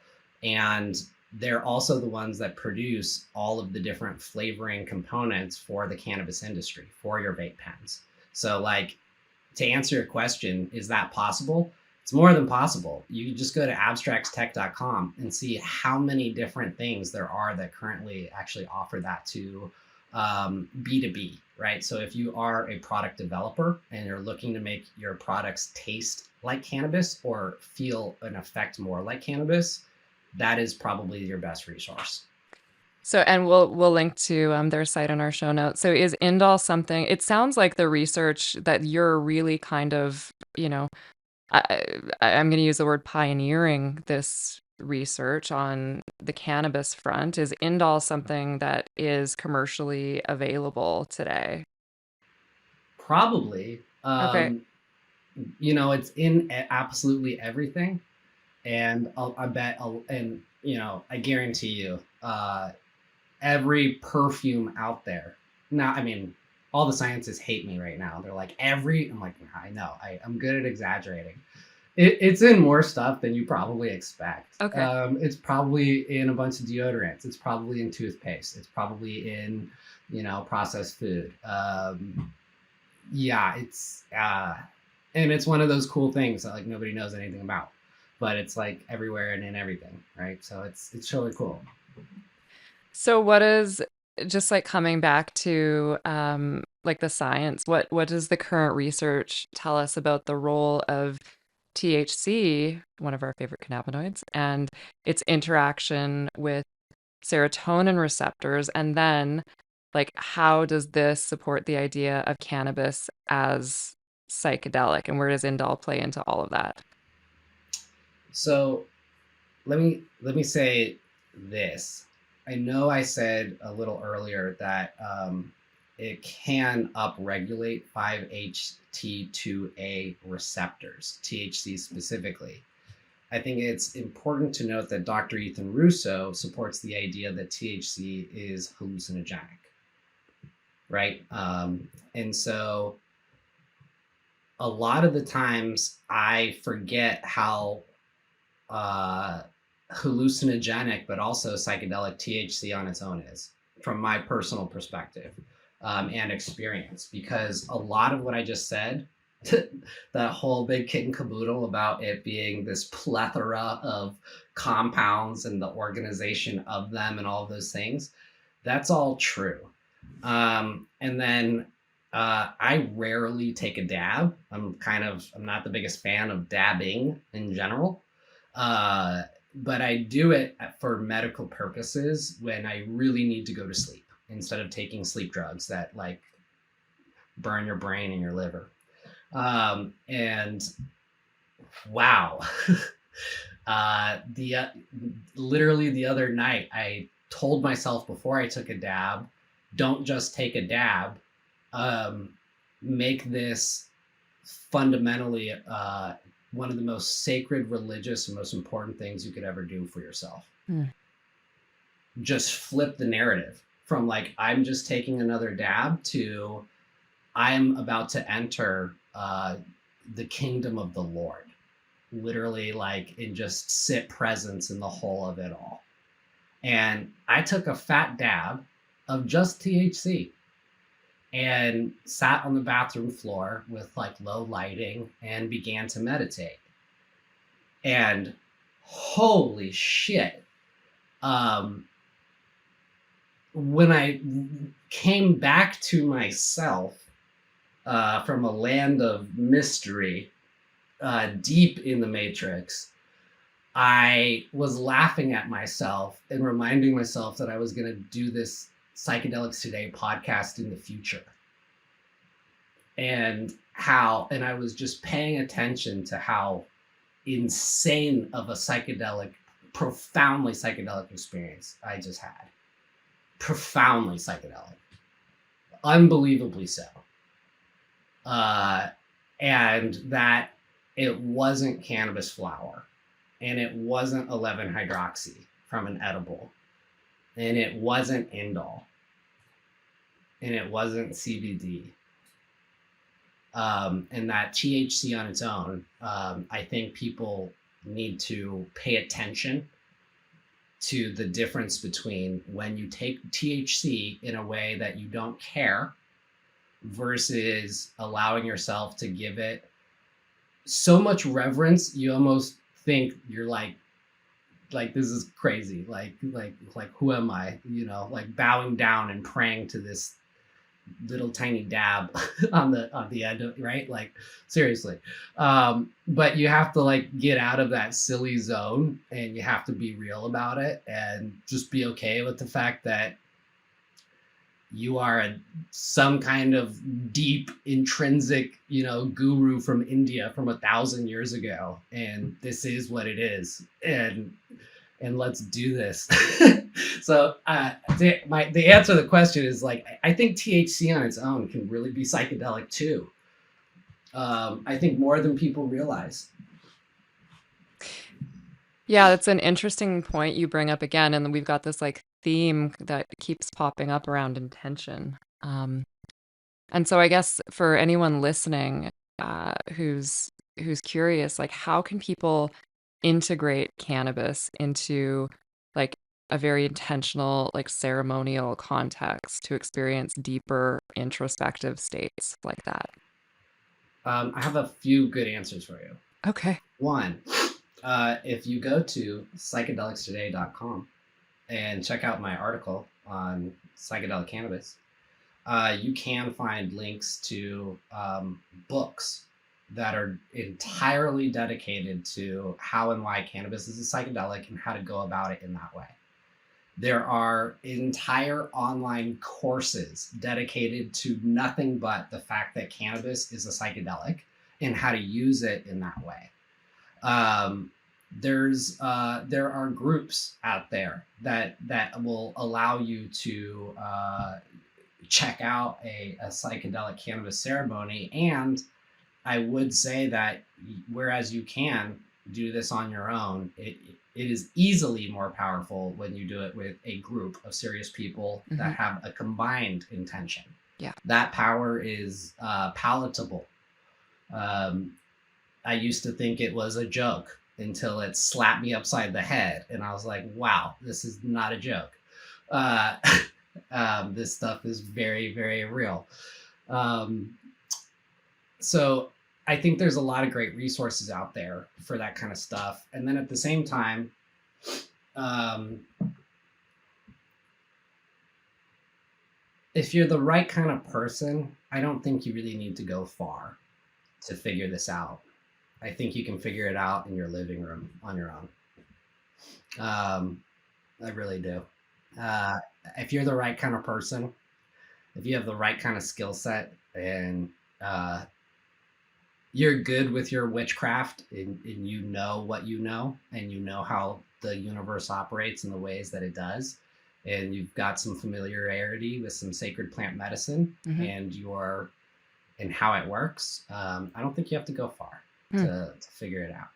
and they're also the ones that produce all of the different flavoring components for the cannabis industry, for your vape pens. So, like, to answer your question, is that possible? It's more than possible. You just go to abstractstech.com and see how many different things there are that currently actually offer that to B2B, right? So if you are a product developer and you're looking to make your products taste like cannabis or feel an effect more like cannabis, that is probably your best resource. so, and we'll link to their site in our show notes. So, is indole something? It sounds like the research that you're really kind of, I, I'm going to use the word pioneering this research on the cannabis front. Is indole something that is commercially available today? Probably. Okay. It's in absolutely everything. And I guarantee you, every perfume out there. Now, I mean, all the scientists hate me right now. They're like, I'm like, I know, I'm good at exaggerating. It's in more stuff than you probably expect. Okay. It's probably in a bunch of deodorants. It's probably in toothpaste. It's probably in, processed food. Yeah, and it's one of those cool things that like nobody knows anything about, but it's like everywhere and in everything, right? So it's really cool. So what is just like coming back to like the science, what does the current research tell us about the role of THC, one of our favorite cannabinoids, and its interaction with serotonin receptors? And then like how does this support the idea of cannabis as psychedelic, and where does indole play into all of that? So let me say this. I know I said a little earlier that it can upregulate 5-HT2A receptors, THC specifically. I think it's important to note that Dr. Ethan Russo supports the idea that THC is hallucinogenic, right? And so a lot of the times I forget how uh, hallucinogenic, but also psychedelic THC on its own is, from my personal perspective and experience, because a lot of what I just said, that whole big kit and caboodle about it being this plethora of compounds and the organization of them and all of those things, that's all true. And then I rarely take a dab. I'm not the biggest fan of dabbing in general. But I do it for medical purposes when I really need to go to sleep instead of taking sleep drugs that like burn your brain and your liver. And wow, the literally the other night I told myself before I took a dab, don't just take a dab. Make this fundamentally one of the most sacred, religious, and most important things you could ever do for yourself. Hmm. Just flip the narrative from like, I'm just taking another dab to I'm about to enter the kingdom of the Lord. Literally, like, and just sit presence in the whole of it all. And I took a fat dab of just THC and sat on the bathroom floor with like low lighting and began to meditate. And holy shit, um, when I came back to myself from a land of mystery, deep in the matrix, I was laughing at myself and reminding myself that I was going to do this Psychedelics Today podcast in the future. And I was just paying attention to how insane of a profoundly psychedelic experience I just had. Profoundly psychedelic. Unbelievably so. And that it wasn't cannabis flower, and it wasn't 11-hydroxy from an edible, and it wasn't indole, and it wasn't CBD. And that THC on its own, I think people need to pay attention to the difference between when you take THC in a way that you don't care versus allowing yourself to give it so much reverence you almost think you're like this is crazy, like who am I, like bowing down and praying to this little tiny dab on the end of, right, like seriously. But you have to like get out of that silly zone, and you have to be real about it and just be okay with the fact that you are some kind of deep intrinsic, guru from India from 1,000 years ago, and this is what it is, and let's do this. So the answer to the question is, like, I think THC on its own can really be psychedelic too. I think more than people realize. Yeah, that's an interesting point you bring up again, and we've got this like theme that keeps popping up around intention. And so I guess for anyone listening, who's curious, like how can people integrate cannabis into like a very intentional, like ceremonial context to experience deeper introspective states like that? I have a few good answers for you. Okay. One, if you go to psychedelicstoday.com and check out my article on psychedelic cannabis, you can find links to books that are entirely dedicated to how and why cannabis is a psychedelic and how to go about it in that way. There are entire online courses dedicated to nothing but the fact that cannabis is a psychedelic and how to use it in that way. There are groups out there that will allow you to check out a psychedelic cannabis ceremony. And I would say that whereas you can do this on your own, it is easily more powerful when you do it with a group of serious people that have a combined intention. Yeah. That power is palatable. I used to think it was a joke until it slapped me upside the head, and I was like, wow, this is not a joke. This stuff is very, very real. So I think there's a lot of great resources out there for that kind of stuff. And then at the same time, if you're the right kind of person, I don't think you really need to go far to figure this out. I think you can figure it out in your living room on your own. I really do. If you're the right kind of person, if you have the right kind of skill set, and you're good with your witchcraft, and you know what you know, and you know how the universe operates in the ways that it does, and you've got some familiarity with some sacred plant medicine, and how it works, I don't think you have to go far to figure it out.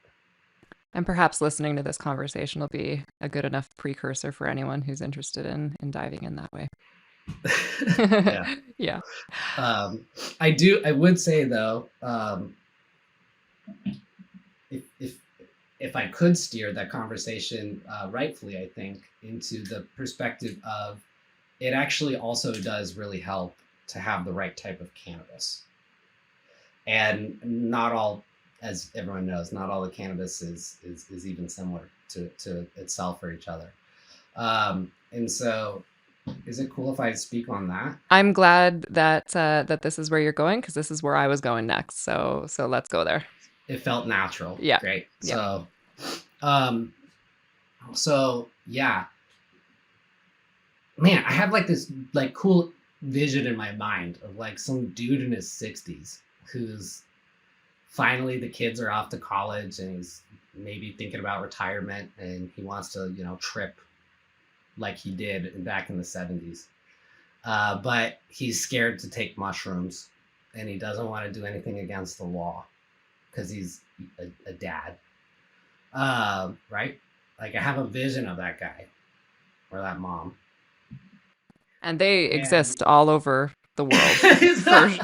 And perhaps listening to this conversation will be a good enough precursor for anyone who's interested in diving in that way. Yeah. Yeah. I would say though, if I could steer that conversation rightfully, I think, into the perspective of it actually also does really help to have the right type of cannabis. And not all, as everyone knows, not all the cannabis is even similar to itself or each other. And so Is it cool if I speak on that? I'm glad that that this is where you're going because this is where I was going next. So let's go there. It felt natural. Yeah. Great. Yeah. Um, so yeah, man, I have like this like cool vision in my mind of like some dude in his 60s who's finally the kids are off to college and he's maybe thinking about retirement and he wants to, trip like he did back in the 70s. But he's scared to take mushrooms and he doesn't want to do anything against the law because he's a dad. Right? Like I have a vision of that guy or that mom. And they And exist all over the world. For it's like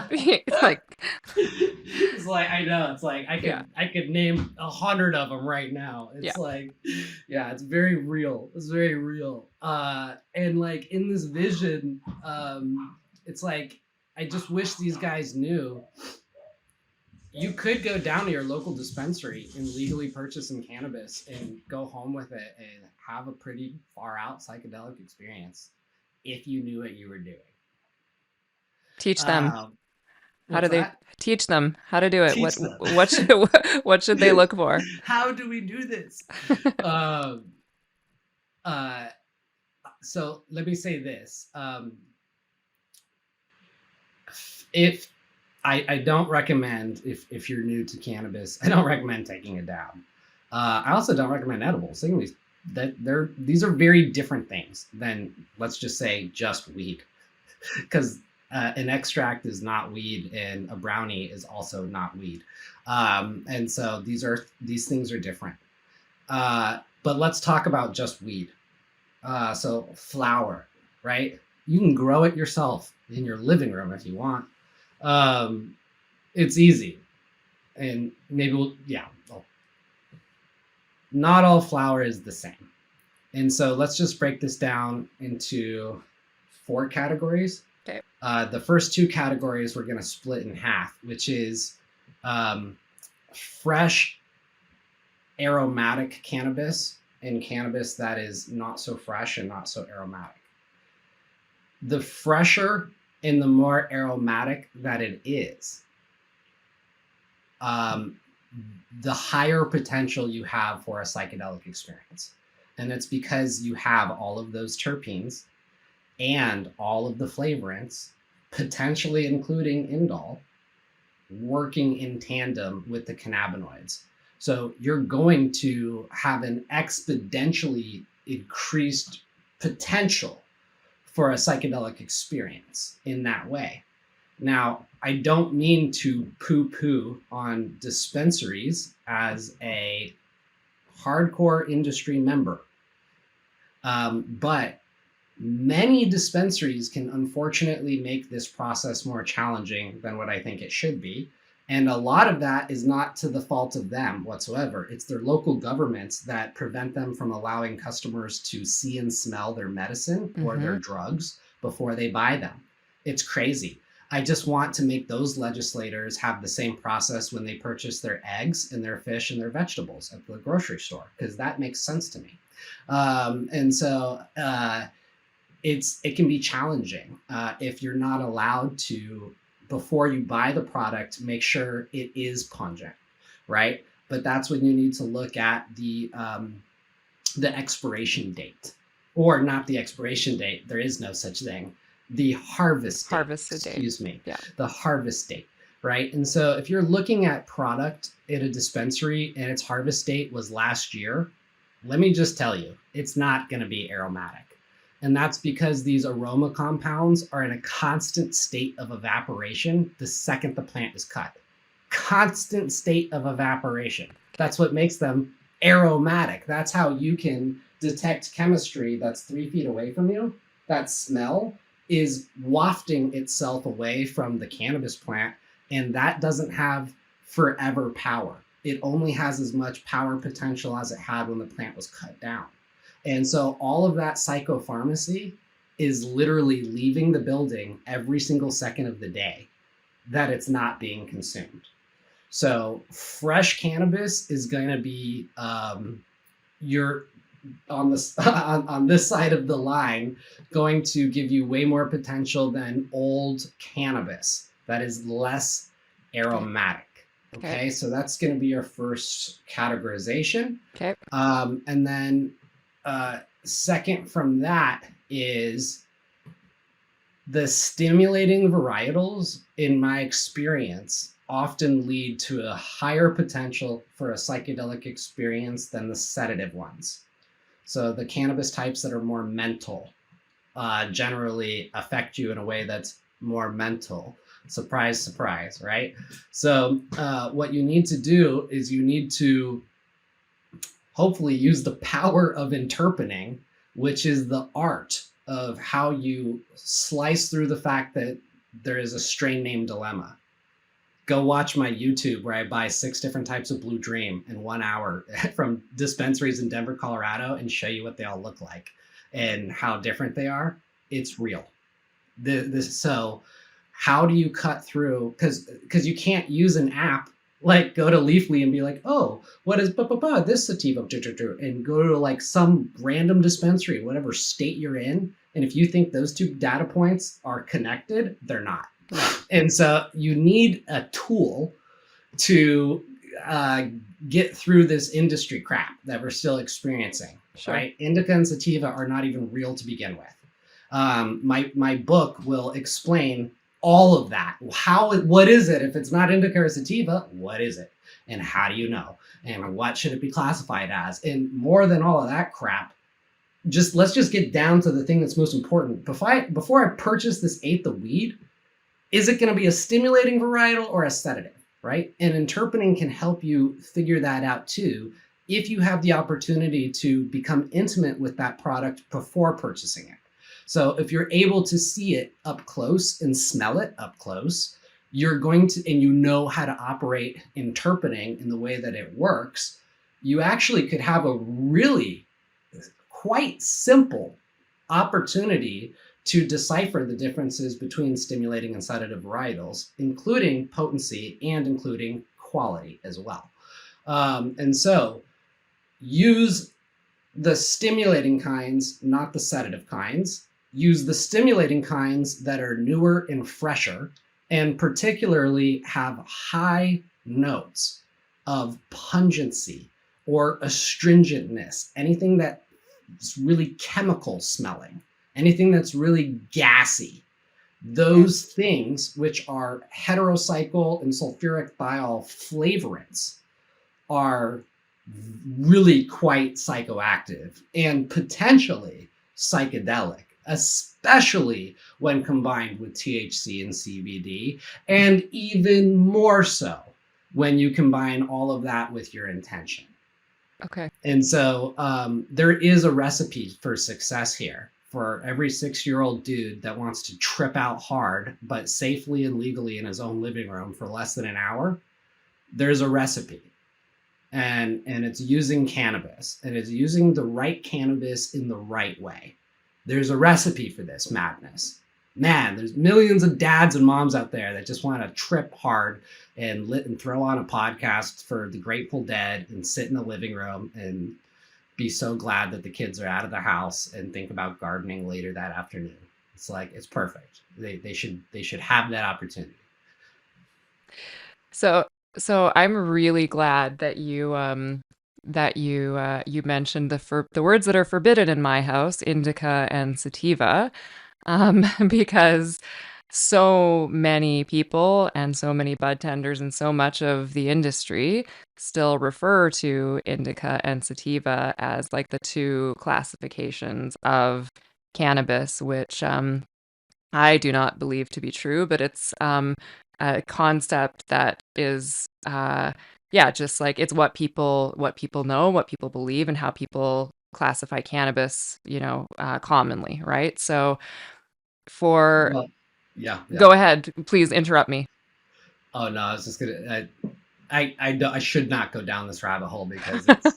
like I know it's like yeah. I could name 100 of them right now. Yeah. It's like yeah, it's very real. It's very real. And like in this vision, it's like I just wish these guys knew you could go down to your local dispensary and legally purchase some cannabis and go home with it and have a pretty far out psychedelic experience if you knew what you were doing. Teach them. Um, How do what's they that? teach them how to do it? Teach them. What should they look for? How do we do this? um, uh, so let me say this. If I don't recommend if you're new to cannabis, I don't recommend taking a dab. I also don't recommend edibles. These are very different things than let's just say just weed, because an extract is not weed and a brownie is also not weed, and so these things are different. But let's talk about just weed. So flower, right? You can grow it yourself in your living room if you want. It's easy, and maybe not all flour is the same. And so let's just break this down into 4 categories. Okay. The first 2 categories we're going to split in half, which is fresh aromatic cannabis and cannabis that is not so fresh and not so aromatic. The fresher and the more aromatic that it is, the higher potential you have for a psychedelic experience. And it's because you have all of those terpenes and all of the flavorants, potentially including indole, working in tandem with the cannabinoids. So you're going to have an exponentially increased potential for a psychedelic experience in that way. Now, I don't mean to poo-poo on dispensaries as a hardcore industry member, but many dispensaries can unfortunately make this process more challenging than what I think it should be. And a lot of that is not to the fault of them whatsoever. It's their local governments that prevent them from allowing customers to see and smell their medicine or their drugs before they buy them. It's crazy. I just want to make those legislators have the same process when they purchase their eggs and their fish and their vegetables at the grocery store, because that makes sense to me. And so it can be challenging if you're not allowed to, before you buy the product, make sure it is pungent, right? But that's when you need to look at the expiration date, or not the expiration date. There is no such thing. The harvest date. Excuse me. Yeah. The harvest date, right? And so if you're looking at product at a dispensary and its harvest date was last year, let me just tell you, it's not going to be aromatic. And that's because these aroma compounds are in a constant state of evaporation the second the plant is cut. Constant state of evaporation. That's what makes them aromatic. That's how you can detect chemistry that's 3 feet away from you. That smell is wafting itself away from the cannabis plant, and that doesn't have forever power. It only has as much power potential as it had when the plant was cut down. And so all of that psychopharmacy is literally leaving the building every single second of the day that it's not being consumed. So fresh cannabis is going to be your on this on this side of the line going to give you way more potential than old cannabis that is less Okay. aromatic. Okay. Okay, so that's going to be your first categorization. Okay. And then second from that is the stimulating varietals, in my experience, often lead to a higher potential for a psychedelic experience than the sedative ones. So the cannabis types that are more mental generally affect you in a way that's more mental. Surprise, surprise, right? So what you need to do is you need to hopefully use the power of interpreting, which is the art of how you slice through the fact that there is a strain name dilemma. Go watch my YouTube where I buy 6 different types of Blue Dream in 1 hour from dispensaries in Denver, Colorado, and show you what they all look like and how different they are. It's real. So how do you cut through? Because you can't use an app like go to Leafly and be like, oh, what is this sativa, and go to like some random dispensary, whatever state you're in. And if you think those 2 data points are connected, they're not. And so you need a tool to get through this industry crap that we're still experiencing. Sure. Right? Indica and sativa are not even real to begin with. My book will explain all of that. What is it? If it's not indica or sativa, what is it? And how do you know? And what should it be classified as? And more than all of that crap, let's just get down to the thing that's most important. Before I purchase this eighth of weed, is it going to be a stimulating varietal or a sedative, right? And interpreting can help you figure that out too, if you have the opportunity to become intimate with that product before purchasing it. So if you're able to see it up close and smell it up close, you're going to, and you know how to operate interpreting in the way that it works, you actually could have a really quite simple opportunity to decipher the differences between stimulating and sedative varietals, including potency and including quality as well. And so use the stimulating kinds, not the sedative kinds. Use the stimulating kinds that are newer and fresher, and particularly have high notes of pungency or astringentness, anything that's really chemical smelling, anything that's really gassy. Those things, which are heterocycle and sulfuric thiol flavorants, are really quite psychoactive and potentially psychedelic, especially when combined with THC and CBD, and even more so when you combine all of that with your intention. Okay. And so there is a recipe for success here for every 6-year-old dude that wants to trip out hard, but safely and legally in his own living room for less than an hour. There's a recipe. And it's using cannabis, and it's using the right cannabis in the right way. There's a recipe for this madness. Man, there's millions of dads and moms out there that just want to trip hard and throw on a podcast for the Grateful Dead and sit in the living room and be so glad that the kids are out of the house and think about gardening later that afternoon. It's like, it's perfect. They should have that opportunity. So I'm really glad that you mentioned the words that are forbidden in my house, indica and sativa, because so many people and so many bud tenders and so much of the industry still refer to indica and sativa as like the 2 classifications of cannabis, which I do not believe to be true, but it's a concept that is, yeah, just like it's what people know, what people believe, and how people classify cannabis, commonly, right? So for Well, yeah. go ahead, please interrupt me. Oh no, I was just gonna. I should not go down this rabbit hole because it's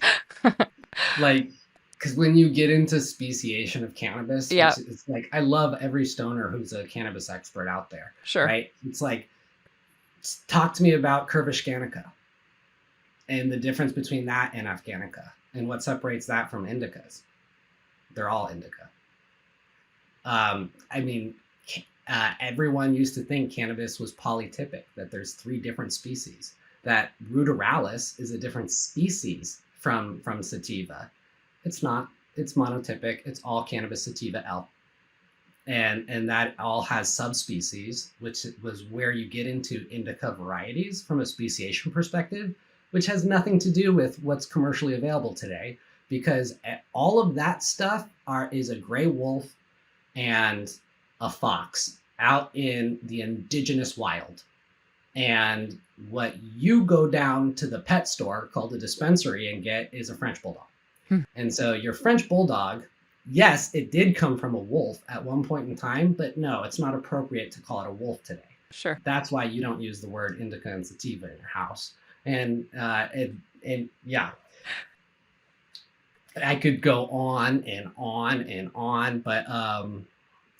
like, because when you get into speciation of cannabis, Yeah, which it's like, I love every stoner who's a cannabis expert out there, sure. right? It's like, talk to me about Kurvishkanica and the difference between that and Afghanica. And what separates that from indicas? They're all indica. I mean, everyone used to think cannabis was polytypic, that there's 3 different species, that ruderalis is a different species from sativa. It's not. It's monotypic. It's all cannabis sativa L. And that all has subspecies, which was where you get into indica varieties from a speciation perspective, which has nothing to do with what's commercially available today, because all of that stuff is a gray wolf and a fox out in the indigenous wild. And what you go down to the pet store called a dispensary and get is a French bulldog. And so your French bulldog, yes, it did come from a wolf at one point in time, but no, it's not appropriate to call it a wolf today. Sure. That's why you don't use the word indica and sativa in your house. And yeah, I could go on and on and on, but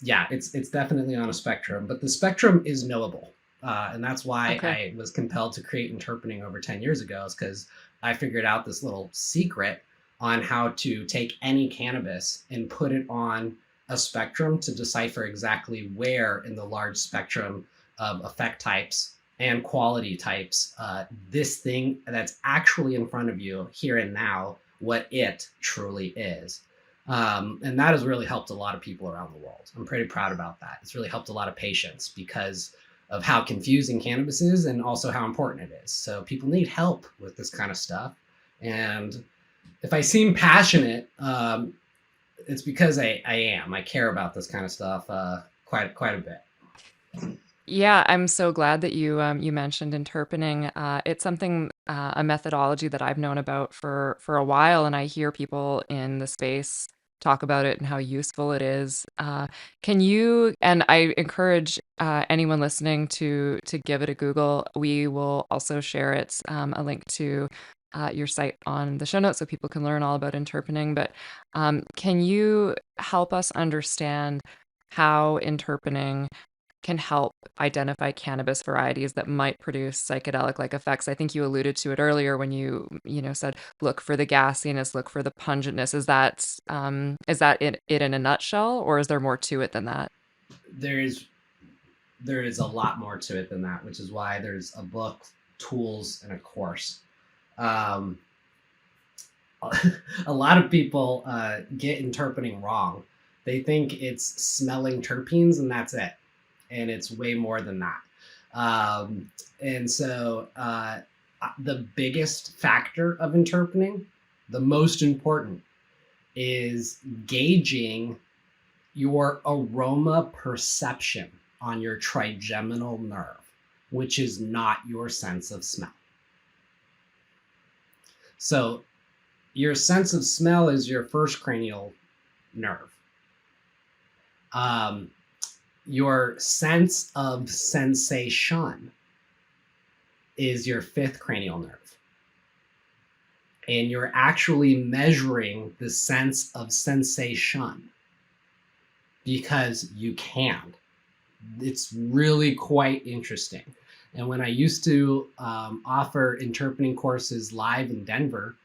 yeah, it's definitely on a spectrum. But the spectrum is knowable, and that's why I was compelled to create Interprening over 10 years ago, is because I figured out this little secret on how to take any cannabis and put it on a spectrum to decipher exactly where in the large spectrum of effect types and quality types, this thing that's actually in front of you here and now, what it truly is. And that has really helped a lot of people around the world. I'm pretty proud about that. It's really helped a lot of patients because of how confusing cannabis is and also how important it is. So people need help with this kind of stuff. And if I seem passionate, it's because I am. I care about this kind of stuff quite a bit. Yeah, I'm so glad that you mentioned interpreting. It's something, a methodology that I've known about for a while, and I hear people in the space talk about it and how useful it is. Can you? And I encourage anyone listening to give it a Google. We will also share a link to your site on the show notes so people can learn all about interpreting. But can you help us understand how interpreting can help identify cannabis varieties that might produce psychedelic-like effects? I think you alluded to it earlier when you said look for the gassiness, look for the pungentness. Is that it in a nutshell, or is there more to it than that? There is a lot more to it than that, which is why there's a book, tools, and a course. A lot of people get interpreting wrong. They think it's smelling terpenes and that's it. And it's way more than that. And so the biggest factor of interpreting, the most important, is gauging your aroma perception on your trigeminal nerve, which is not your sense of smell. So your sense of smell is your first cranial nerve. Your sense of sensation is your 5th cranial nerve. And you're actually measuring the sense of sensation because you can. It's really quite interesting. And when I used to offer interpreting courses live in Denver,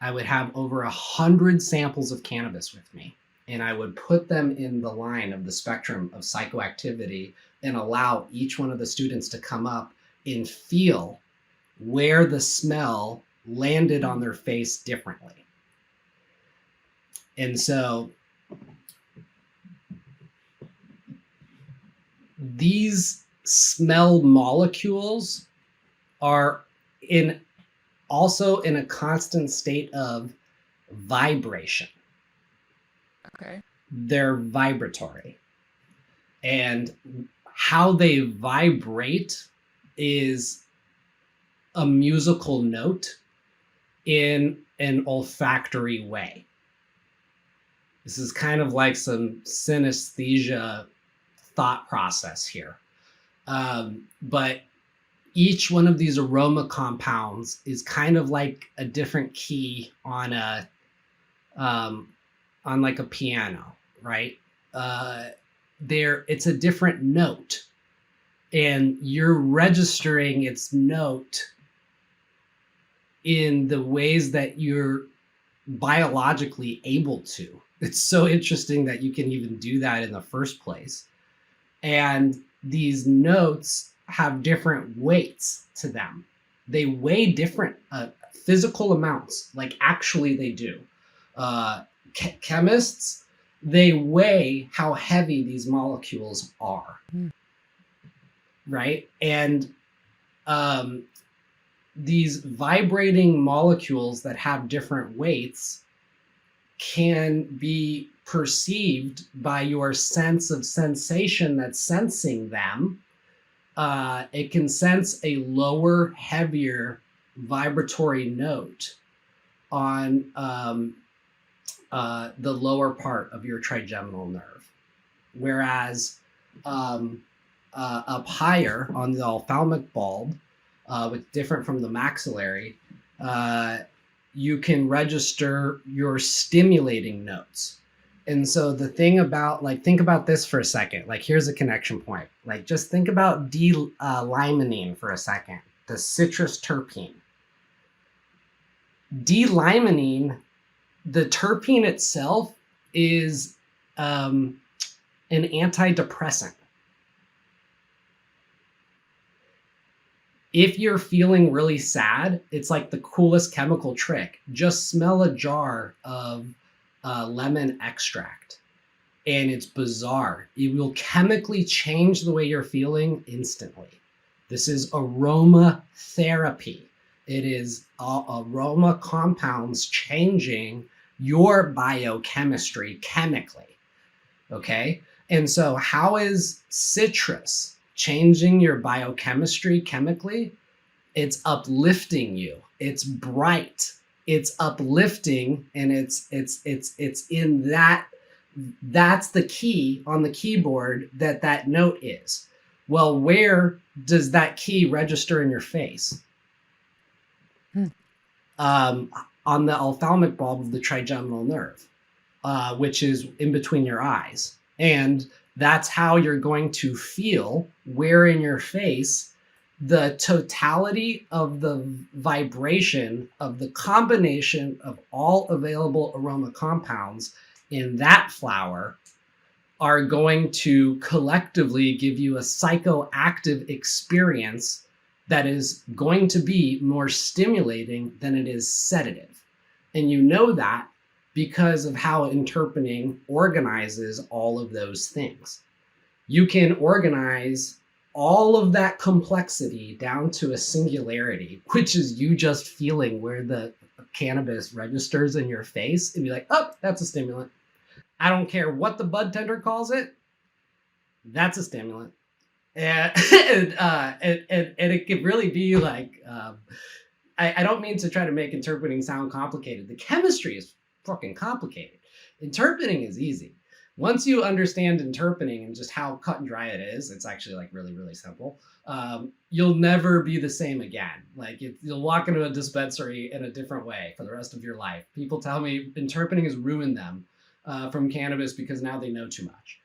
I would have over 100 samples of cannabis with me. And I would put them in the line of the spectrum of psychoactivity and allow each one of the students to come up and feel where the smell landed on their face differently. And so these smell molecules are also in a constant state of vibration. Okay. They're vibratory. And how they vibrate is a musical note in an olfactory way. This is kind of like some synesthesia thought process here. But each one of these aroma compounds is kind of like a different key on like a piano, right? It's a different note, and you're registering its note in the ways that you're biologically able to. It's so interesting that you can even do that in the first place. And these notes have different weights to them. They weigh different physical amounts, like actually they do. Chemists, they weigh how heavy these molecules are, right? And these vibrating molecules that have different weights can be perceived by your sense of sensation that's sensing them. It can sense a lower, heavier vibratory note on the lower part of your trigeminal nerve, whereas up higher on the ophthalmic bulb, with different from the maxillary, you can register your stimulating notes. And so the thing about, like, think about this for a second. Like, here's a connection point. Like, just think about D-limonene for a second, the citrus terpene. D-limonene, the terpene itself is an antidepressant. If you're feeling really sad, it's like the coolest chemical trick. Just smell a jar of lemon extract, and it's bizarre. It will chemically change the way you're feeling instantly. This is aromatherapy. It is aroma compounds changing your biochemistry chemically. Okay? And so how is citrus changing your biochemistry chemically? It's uplifting you. It's bright. It's uplifting, and it's in that. That's the key on the keyboard that note is. Well, where does that key register in your face? On the ophthalmic bulb of the trigeminal nerve, which is in between your eyes. And that's how you're going to feel where in your face the totality of the vibration of the combination of all available aroma compounds in that flower are going to collectively give you a psychoactive experience that is going to be more stimulating than it is sedative. And you know that because of how Interprening organizes all of those things. You can organize all of that complexity down to a singularity, which is you just feeling where the cannabis registers in your face and be like, oh, that's a stimulant. I don't care what the bud tender calls it. That's a stimulant. And it could really be like, I don't mean to try to make interpreting sound complicated. The chemistry is fucking complicated. Interpreting is easy. Once you understand interpreting and just how cut and dry it is, it's actually like really, really simple. You'll never be the same again. Like you'll walk into a dispensary in a different way for the rest of your life. People tell me interpreting has ruined them from cannabis because now they know too much.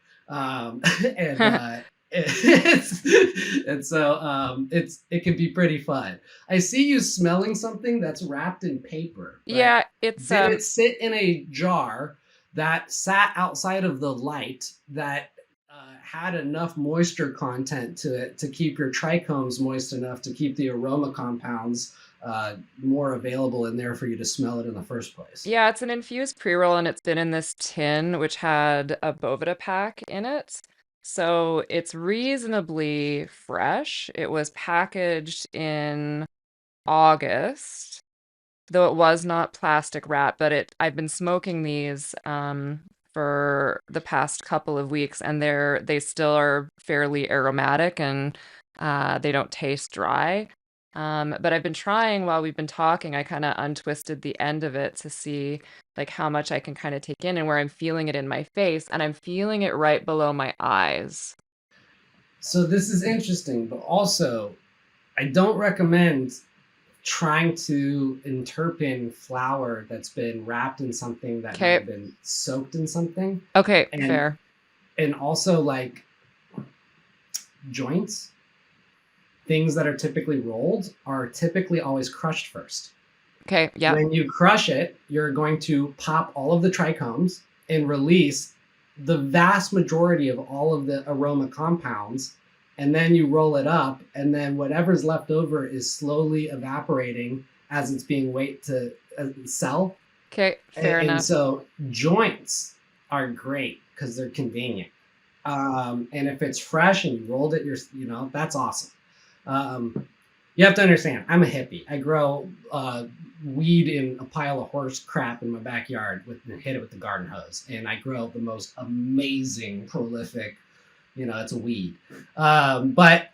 It can be pretty fun. I see you smelling something that's wrapped in paper. Yeah, it's did it sit in a jar that sat outside of the light that had enough moisture content to it to keep your trichomes moist enough to keep the aroma compounds more available in there for you to smell it in the first place? Yeah, it's an infused pre-roll, and it's been in this tin which had a Bovida pack in it. So it's reasonably fresh. It was packaged in August, though it was not plastic wrap, but I've been smoking these for the past couple of weeks, and they still are fairly aromatic, and they don't taste dry. But I've been trying while we've been talking. I kind of untwisted the end of it to see like how much I can kind of take in and where I'm feeling it in my face, and I'm feeling it right below my eyes. So this is interesting, but also I don't recommend trying to interpret flour that's been wrapped in something that might have been soaked in something. Okay, fair. And also like joints, things that are typically rolled are typically always crushed first. Okay. Yeah. When you crush it, you're going to pop all of the trichomes and release the vast majority of all of the aroma compounds. And then you roll it up, and then whatever's left over is slowly evaporating as it's being weighed to sell. Okay. Fair And enough. so joints are great because they're convenient. And if it's fresh and you rolled it, that's awesome. Um, you have to understand, I'm a hippie. I grow weed in a pile of horse crap in my backyard and hit it with the garden hose. And I grow the most amazing, prolific, it's a weed. But,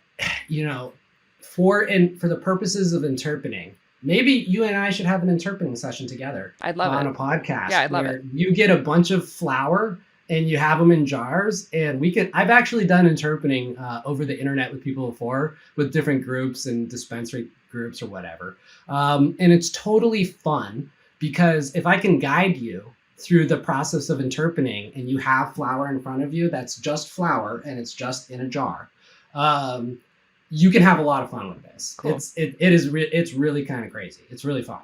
for the purposes of interpreting, maybe you and I should have an interpreting session together I'd love on it. a podcast Yeah, I'd love it. where you get a bunch of flour and you have them in jars, and I've actually done interpreting over the internet with people before, with different groups and dispensary groups or whatever. And it's totally fun because if I can guide you through the process of interpreting and you have flour in front of you, that's just flour and it's just in a jar. You can have a lot of fun with this. Cool. It's really kind of crazy. It's really fun.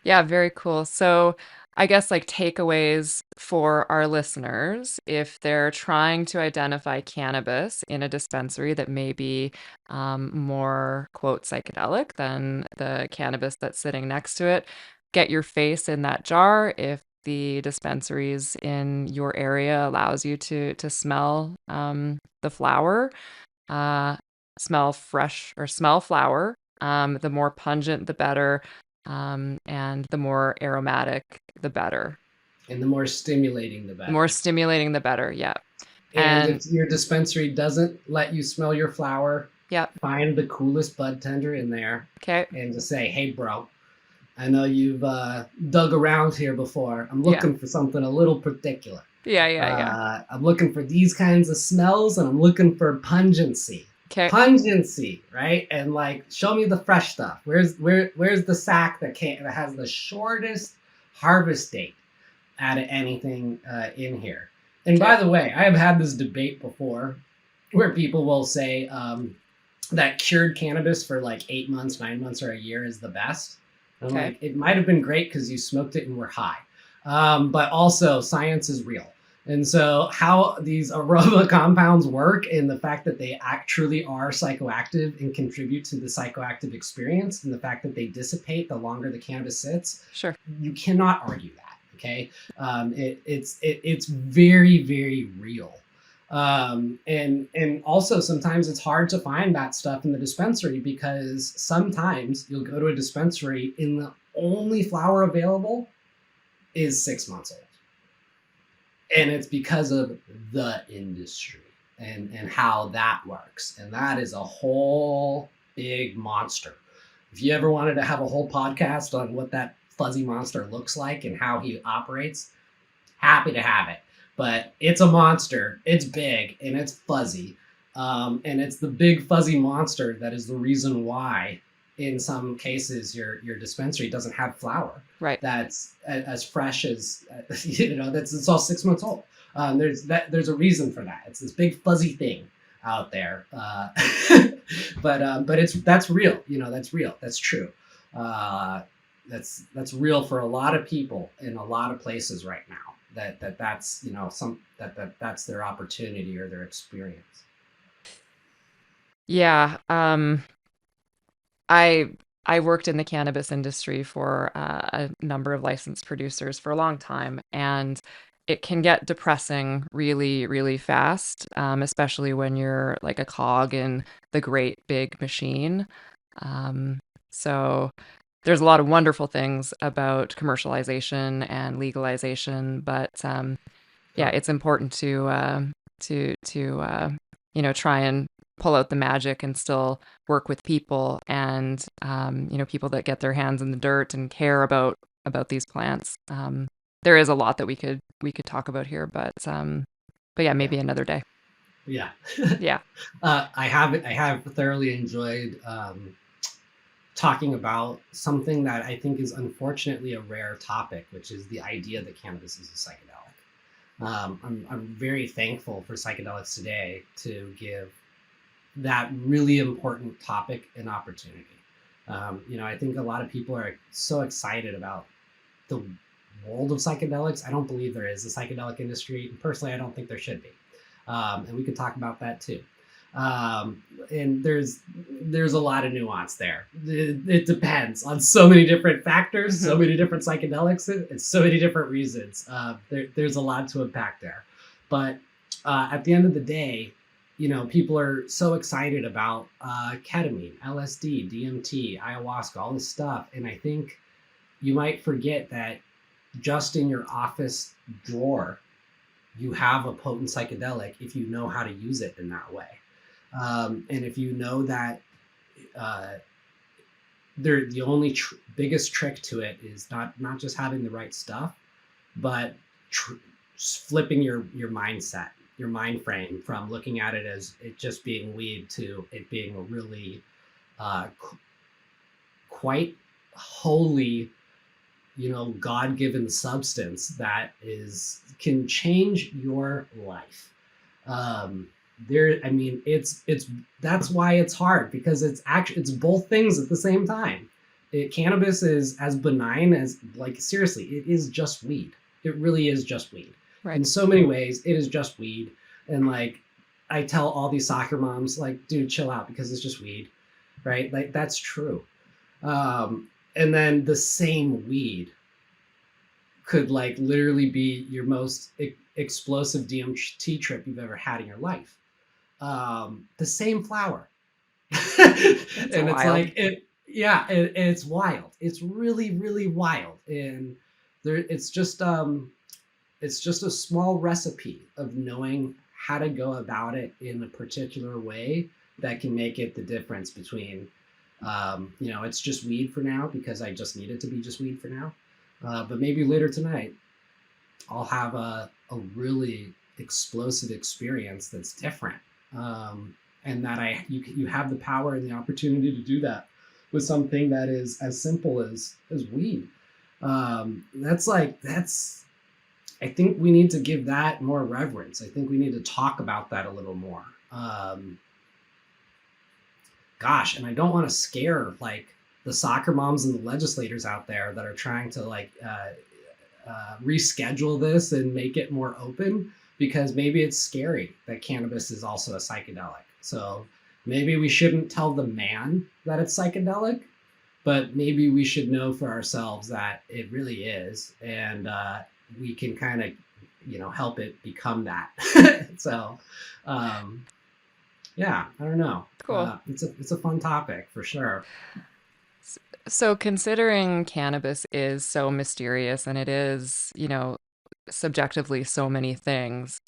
Yeah, very cool. So I guess like takeaways for our listeners, if they're trying to identify cannabis in a dispensary that may be more, quote, psychedelic than the cannabis that's sitting next to it, get your face in that jar. If the dispensaries in your area allows you to smell the flower, smell fresh or smell flower, the more pungent, the better. And the more aromatic, the better. And the more stimulating, the The more better. stimulating, the better. Yeah. And And if your dispensary doesn't let you smell your flower, yeah. find the coolest bud tender in there. Okay. And just say, hey, bro, I know you've dug around here before. I'm looking for something a little particular. Yeah. I'm looking for these kinds of smells, and I'm looking for pungency. Okay. Pungency, right? And like, show me the fresh stuff. Where's the sack that has the shortest harvest date out of anything in here? And by the way, I have had this debate before where people will say that cured cannabis for like 8 months, 9 months, or a year is the best. I'm like, it might have been great because you smoked it and were high. But also, science is real. And so how these aroma compounds work and the fact that they actually are psychoactive and contribute to the psychoactive experience and the fact that they dissipate the longer the cannabis sits, sure, you cannot argue that, okay? It's very, very real. And also sometimes it's hard to find that stuff in the dispensary because sometimes you'll go to a dispensary and the only flower available is 6 months old. And it's because of the industry and how that works. And that is a whole big monster. If you ever wanted to have a whole podcast on what that fuzzy monster looks like and how he operates, happy to have it. But it's a monster. It's big and it's fuzzy. And it's the big fuzzy monster that is the reason why in some cases your dispensary doesn't have flower that's as fresh as it's all 6 months old. There's a reason for that. It's this big fuzzy thing out there, but that's real. That's real. That's true. That's real for a lot of people in a lot of places right now. That's that's their opportunity or their experience. Yeah. I worked in the cannabis industry for a number of licensed producers for a long time, and it can get depressing really, really fast, especially when you're like a cog in the great big machine. So there's a lot of wonderful things about commercialization and legalization, but yeah, it's important to try and pull out the magic and still work with people and people that get their hands in the dirt and care about these plants. There is a lot that we could talk about here, but yeah, maybe another day. Yeah. Yeah. I have thoroughly enjoyed talking about something that I think is unfortunately a rare topic, which is the idea that cannabis is a psychedelic. I'm very thankful for Psychedelics Today to give that really important topic an opportunity. I think a lot of people are so excited about the world of psychedelics. I don't believe there is a psychedelic industry. Personally, I don't think there should be. And we could talk about that too. And there's a lot of nuance there. It depends on so many different factors, so many different psychedelics, and so many different reasons. There's a lot to unpack there. But at the end of the day, people are so excited about ketamine, LSD, DMT, ayahuasca, all this stuff. And I think you might forget that just in your office drawer, you have a potent psychedelic if you know how to use it in that way. And if you know that the only biggest trick to it is not just having the right stuff, but flipping your mindset, your mind frame from looking at it as it just being weed to it being a really quite holy, God-given substance that can change your life. That's why it's hard, because it's both things at the same time. Cannabis is as benign as, like, seriously, it is just weed. It really is just weed. Right. In so many ways, it is just weed. And like, I tell all these soccer moms, like, dude, chill out, because it's just weed, right? Like, that's true. And then the same weed could, like, literally be your most explosive DMT trip you've ever had in your life. The same flower. And it's like it's wild. It's really, really wild. And it's just a small recipe of knowing how to go about it in a particular way that can make it the difference between it's just weed for now, because I just need it to be just weed for now. But maybe later tonight, I'll have a really explosive experience that's different. And that you have the power and the opportunity to do that with something that is as simple as weed. I think we need to give that more reverence. I think we need to talk about that a little more. And I don't want to scare, like, the soccer moms and the legislators out there that are trying to, like, reschedule this and make it more open, because maybe it's scary that cannabis is also a psychedelic. So maybe we shouldn't tell the man that it's psychedelic, but maybe we should know for ourselves that it really is, and we can kind of, help it become that. So, yeah, I don't know. Cool. It's a fun topic for sure. So considering cannabis is so mysterious and it is, subjectively so many things,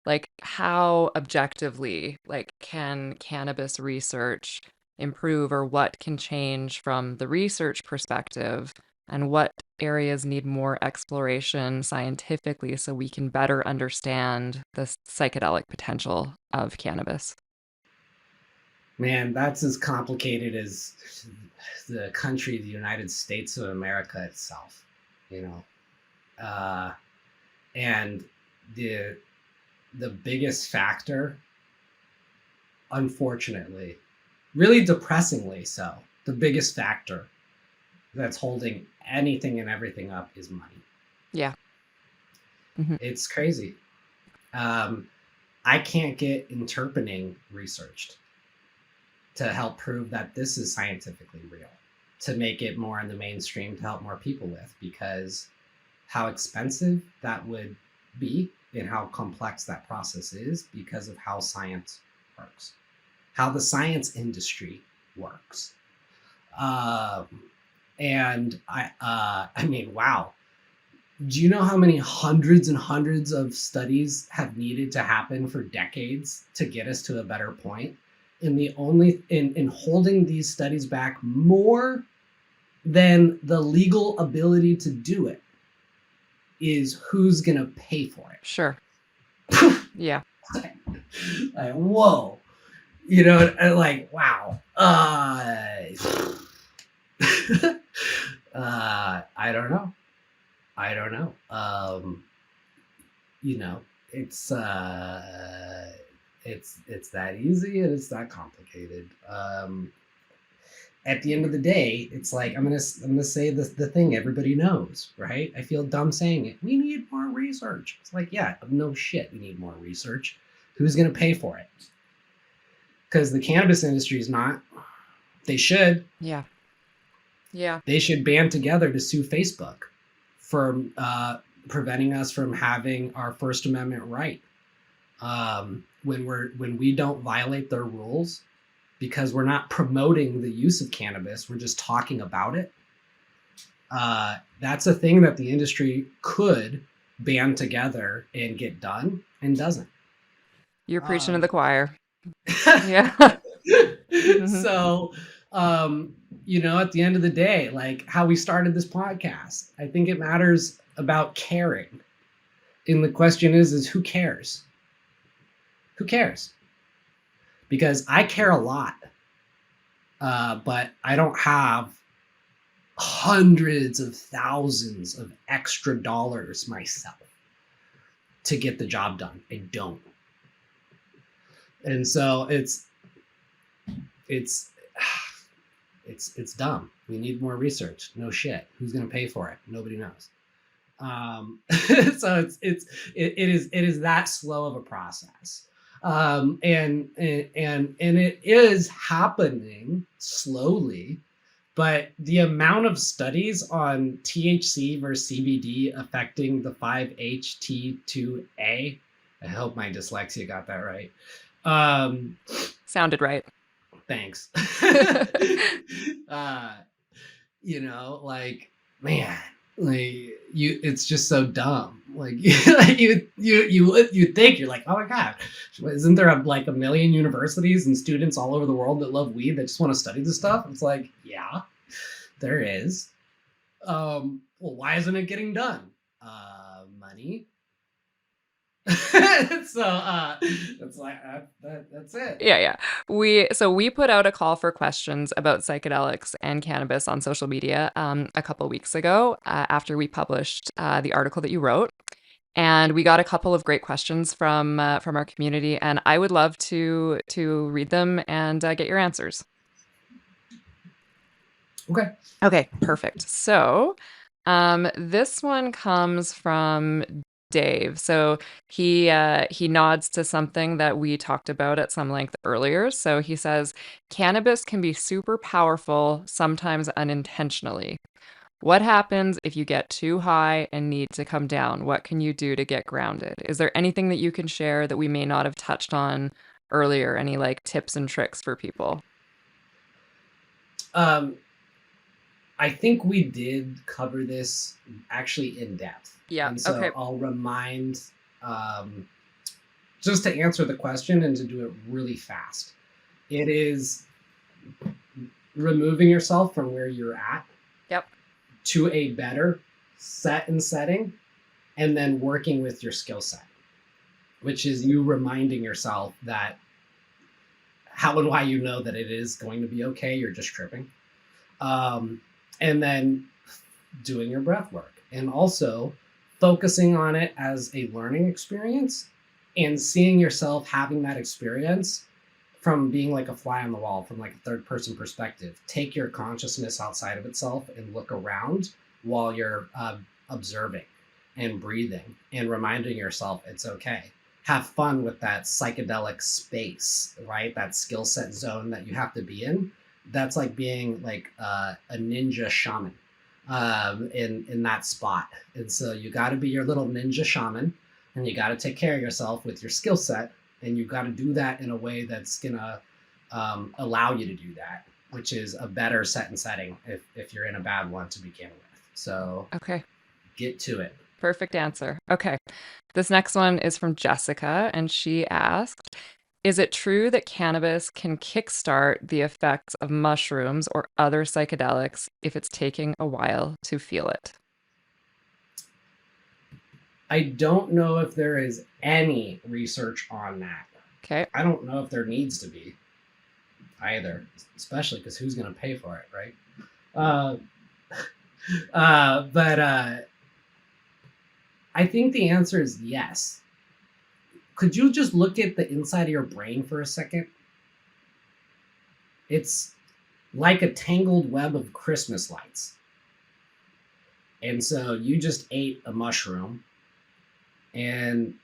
like, how objectively, like, can cannabis research improve, or what can change from the research perspective, and what areas need more exploration scientifically so we can better understand the psychedelic potential of cannabis? Man, that's as complicated as the country, the United States of America itself, and the biggest factor, unfortunately, really depressingly so, the biggest factor that's holding anything and everything up is money. Yeah. It's crazy. I can't get Interprening researched to help prove that this is scientifically real, to make it more in the mainstream, to help more people with, because how expensive that would be and how complex that process is, because of how science works, how the science industry works. And I mean, wow. Do you know how many hundreds and hundreds of studies have needed to happen for decades to get us to a better point? And the only in holding these studies back more than the legal ability to do it is who's gonna pay for it. Sure. Yeah. Like, whoa. Like, wow. I don't know. It's that easy and it's that complicated. At the end of the day, it's like I'm gonna say the thing everybody knows, right? I feel dumb saying it. We need more research. It's like, yeah, no shit, we need more research. Who's gonna pay for it? Because the cannabis industry is not. They should. Yeah. Yeah. They should band together to sue Facebook for preventing us from having our First Amendment right. When we don't violate their rules, because we're not promoting the use of cannabis, we're just talking about it. That's a thing that the industry could band together and get done, and doesn't. You're preaching to Um, the choir. Yeah. so, at the end of the day, like how we started this podcast, I think it matters about caring. And the question is who cares? Who cares? Because I care a lot, but I don't have hundreds of thousands of extra dollars myself to get the job done. I don't. And so it's dumb. We need more research. No shit. Who's going to pay for it? Nobody knows. So it is that slow of a process. And it is happening slowly, but the amount of studies on THC versus CBD affecting the 5-HT2A, I hope my dyslexia got that right. Sounded right. Thanks. Like, man, like it's just so dumb. Like you think, you're like, oh my god, isn't there like a million universities and students all over the world that love weed that just want to study this stuff? It's like, yeah, there is. Well, why isn't it getting done? Money. So it's like that's it. Yeah. We put out a call for questions about psychedelics and cannabis on social media a couple weeks ago after we published the article that you wrote, and we got a couple of great questions from our community, and I would love to read them and get your answers. Okay, perfect. So, this one comes from Dave. So he nods to something that we talked about at some length earlier. So he says, cannabis can be super powerful, sometimes unintentionally. What happens if you get too high and need to come down? What can you do to get grounded? Is there anything that you can share that we may not have touched on earlier? Any like tips and tricks for people? I think we did cover this actually in depth. Yeah. And so Okay. I'll remind, just to answer the question and to do it really fast. It is removing yourself from where you're at. Yep. To a better set and setting, and then working with your skill set, which is you reminding yourself that how and why you know that it is going to be okay. You're just tripping. And then doing your breath work, and also focusing on it as a learning experience and seeing yourself having that experience from being like a fly on the wall, from like a third person perspective. Take your consciousness outside of itself and look around while you're observing and breathing and reminding yourself it's okay. Have fun with that psychedelic space, right? That skill set zone that you have to be in. That's like being like a ninja shaman in that spot. And so you got to be your little ninja shaman, and you got to take care of yourself with your skill set, and you got to do that in a way that's gonna allow you to do that, which is a better set and setting if you're in a bad one to begin with. So Okay. get to it. Perfect answer. Okay. This next one is from Jessica, and she asked, is it true that cannabis can kickstart the effects of mushrooms or other psychedelics if it's taking a while to feel it? I don't know if there is any research on that. Okay. I don't know if there needs to be either, especially because who's going to pay for it, right? But I think the answer is yes. Could you just look at the inside of your brain for a second? It's like a tangled web of Christmas lights. And so you just ate a mushroom, and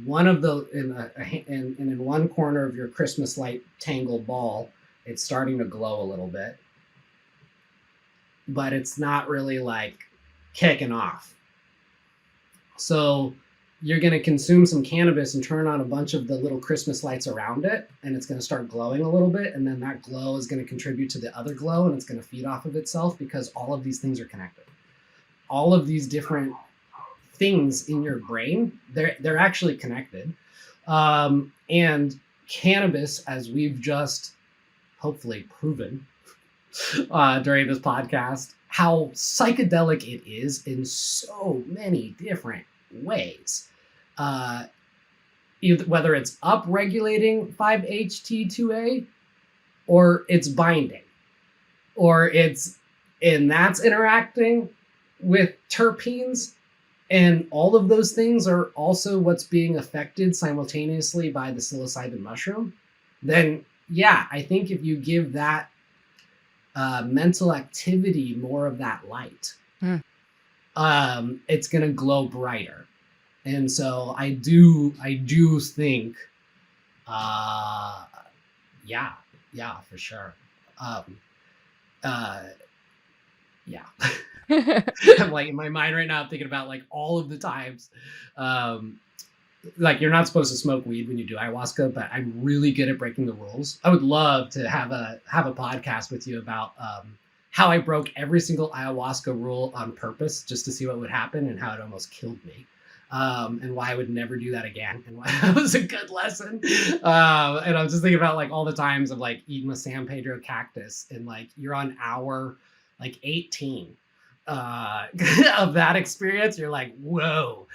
one of the in one corner of your Christmas light tangled ball, it's starting to glow a little bit, but it's not really like kicking off. So you're going to consume some cannabis and turn on a bunch of the little Christmas lights around it, and it's going to start glowing a little bit, and then that glow is going to contribute to the other glow, and it's going to feed off of itself, because all of these things are connected. All of these different things in your brain, they're actually connected. And cannabis, as we've just hopefully proven during this podcast, how psychedelic it is in so many different ways. Whether it's up-regulating 5-HT2A, or it's binding, or that's interacting with terpenes, and all of those things are also what's being affected simultaneously by the psilocybin mushroom, then yeah, I think if you give that mental activity more of that light, it's going to glow brighter. And so I do think, yeah, for sure. Yeah. I'm like, in my mind right now, I'm thinking about like all of the times, like, you're not supposed to smoke weed when you do ayahuasca, but I'm really good at breaking the rules. I would love to have a podcast with you about how I broke every single ayahuasca rule on purpose just to see what would happen, and how it almost killed me. And why I would never do that again, and why that was a good lesson. And I'm just thinking about like all the times of like eating a San Pedro cactus, and like you're on hour like 18 of that experience. You're like, whoa,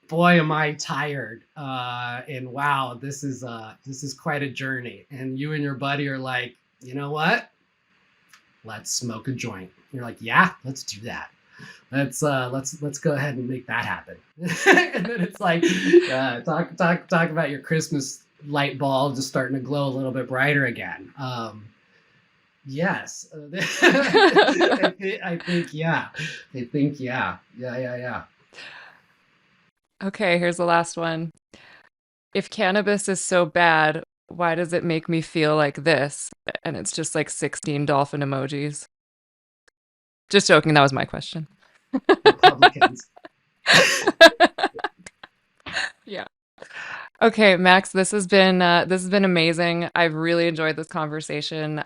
boy, am I tired. And wow, this is quite a journey. And you and your buddy are like, you know what? Let's smoke a joint. You're like, yeah, let's do that. Let's go ahead and make that happen. And then it's like, talk about your Christmas light ball just starting to glow a little bit brighter again. Yes. I think yeah. Yeah. Okay, here's the last one. If cannabis is so bad, why does it make me feel like this? And it's just like 16 dolphin emojis. Just joking, that was my question. Republicans. Yeah. Okay, Max, this has been amazing. I've really enjoyed this conversation.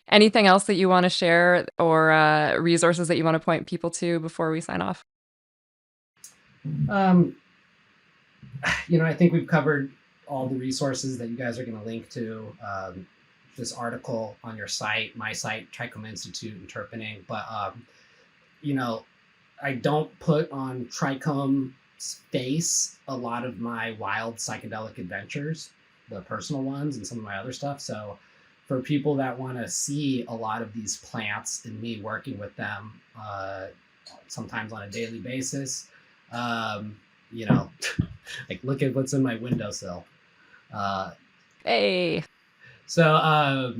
Anything else that you want to share, or resources that you want to point people to before we sign off? I think we've covered all the resources that you guys are going to link to. This article on your site, my site, Trichome Institute, Interprening. But I don't put on Trichome space a lot of my wild psychedelic adventures, the personal ones, and some of my other stuff. So for people that want to see a lot of these plants and me working with them, sometimes on a daily basis, like look at what's in my windowsill. Hey. So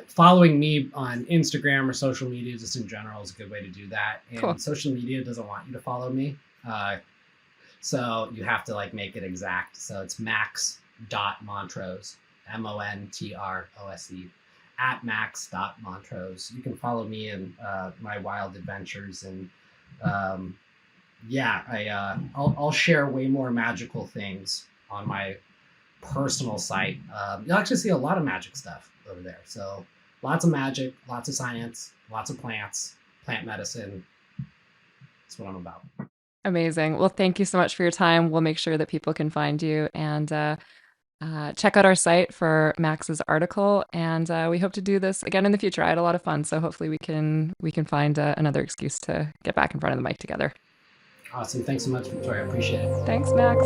following me on Instagram or social media just in general is a good way to do that. And cool. Social media doesn't want you to follow me. So you have to like make it exact. So it's max.montrose, MONTROSE, at max.montrose. You can follow me in my wild adventures. And I'll share way more magical things on my personal site. You'll actually see a lot of magic stuff over there. So lots of magic, lots of science, lots of plants, plant medicine. That's what I'm about. Amazing. Well, thank you so much for your time. We'll make sure that people can find you, and check out our site for Max's article. And we hope to do this again in the future. I had a lot of fun, so hopefully we can find another excuse to get back in front of the mic together. Awesome. Thanks so much, Victoria. I appreciate it. Thanks, Max.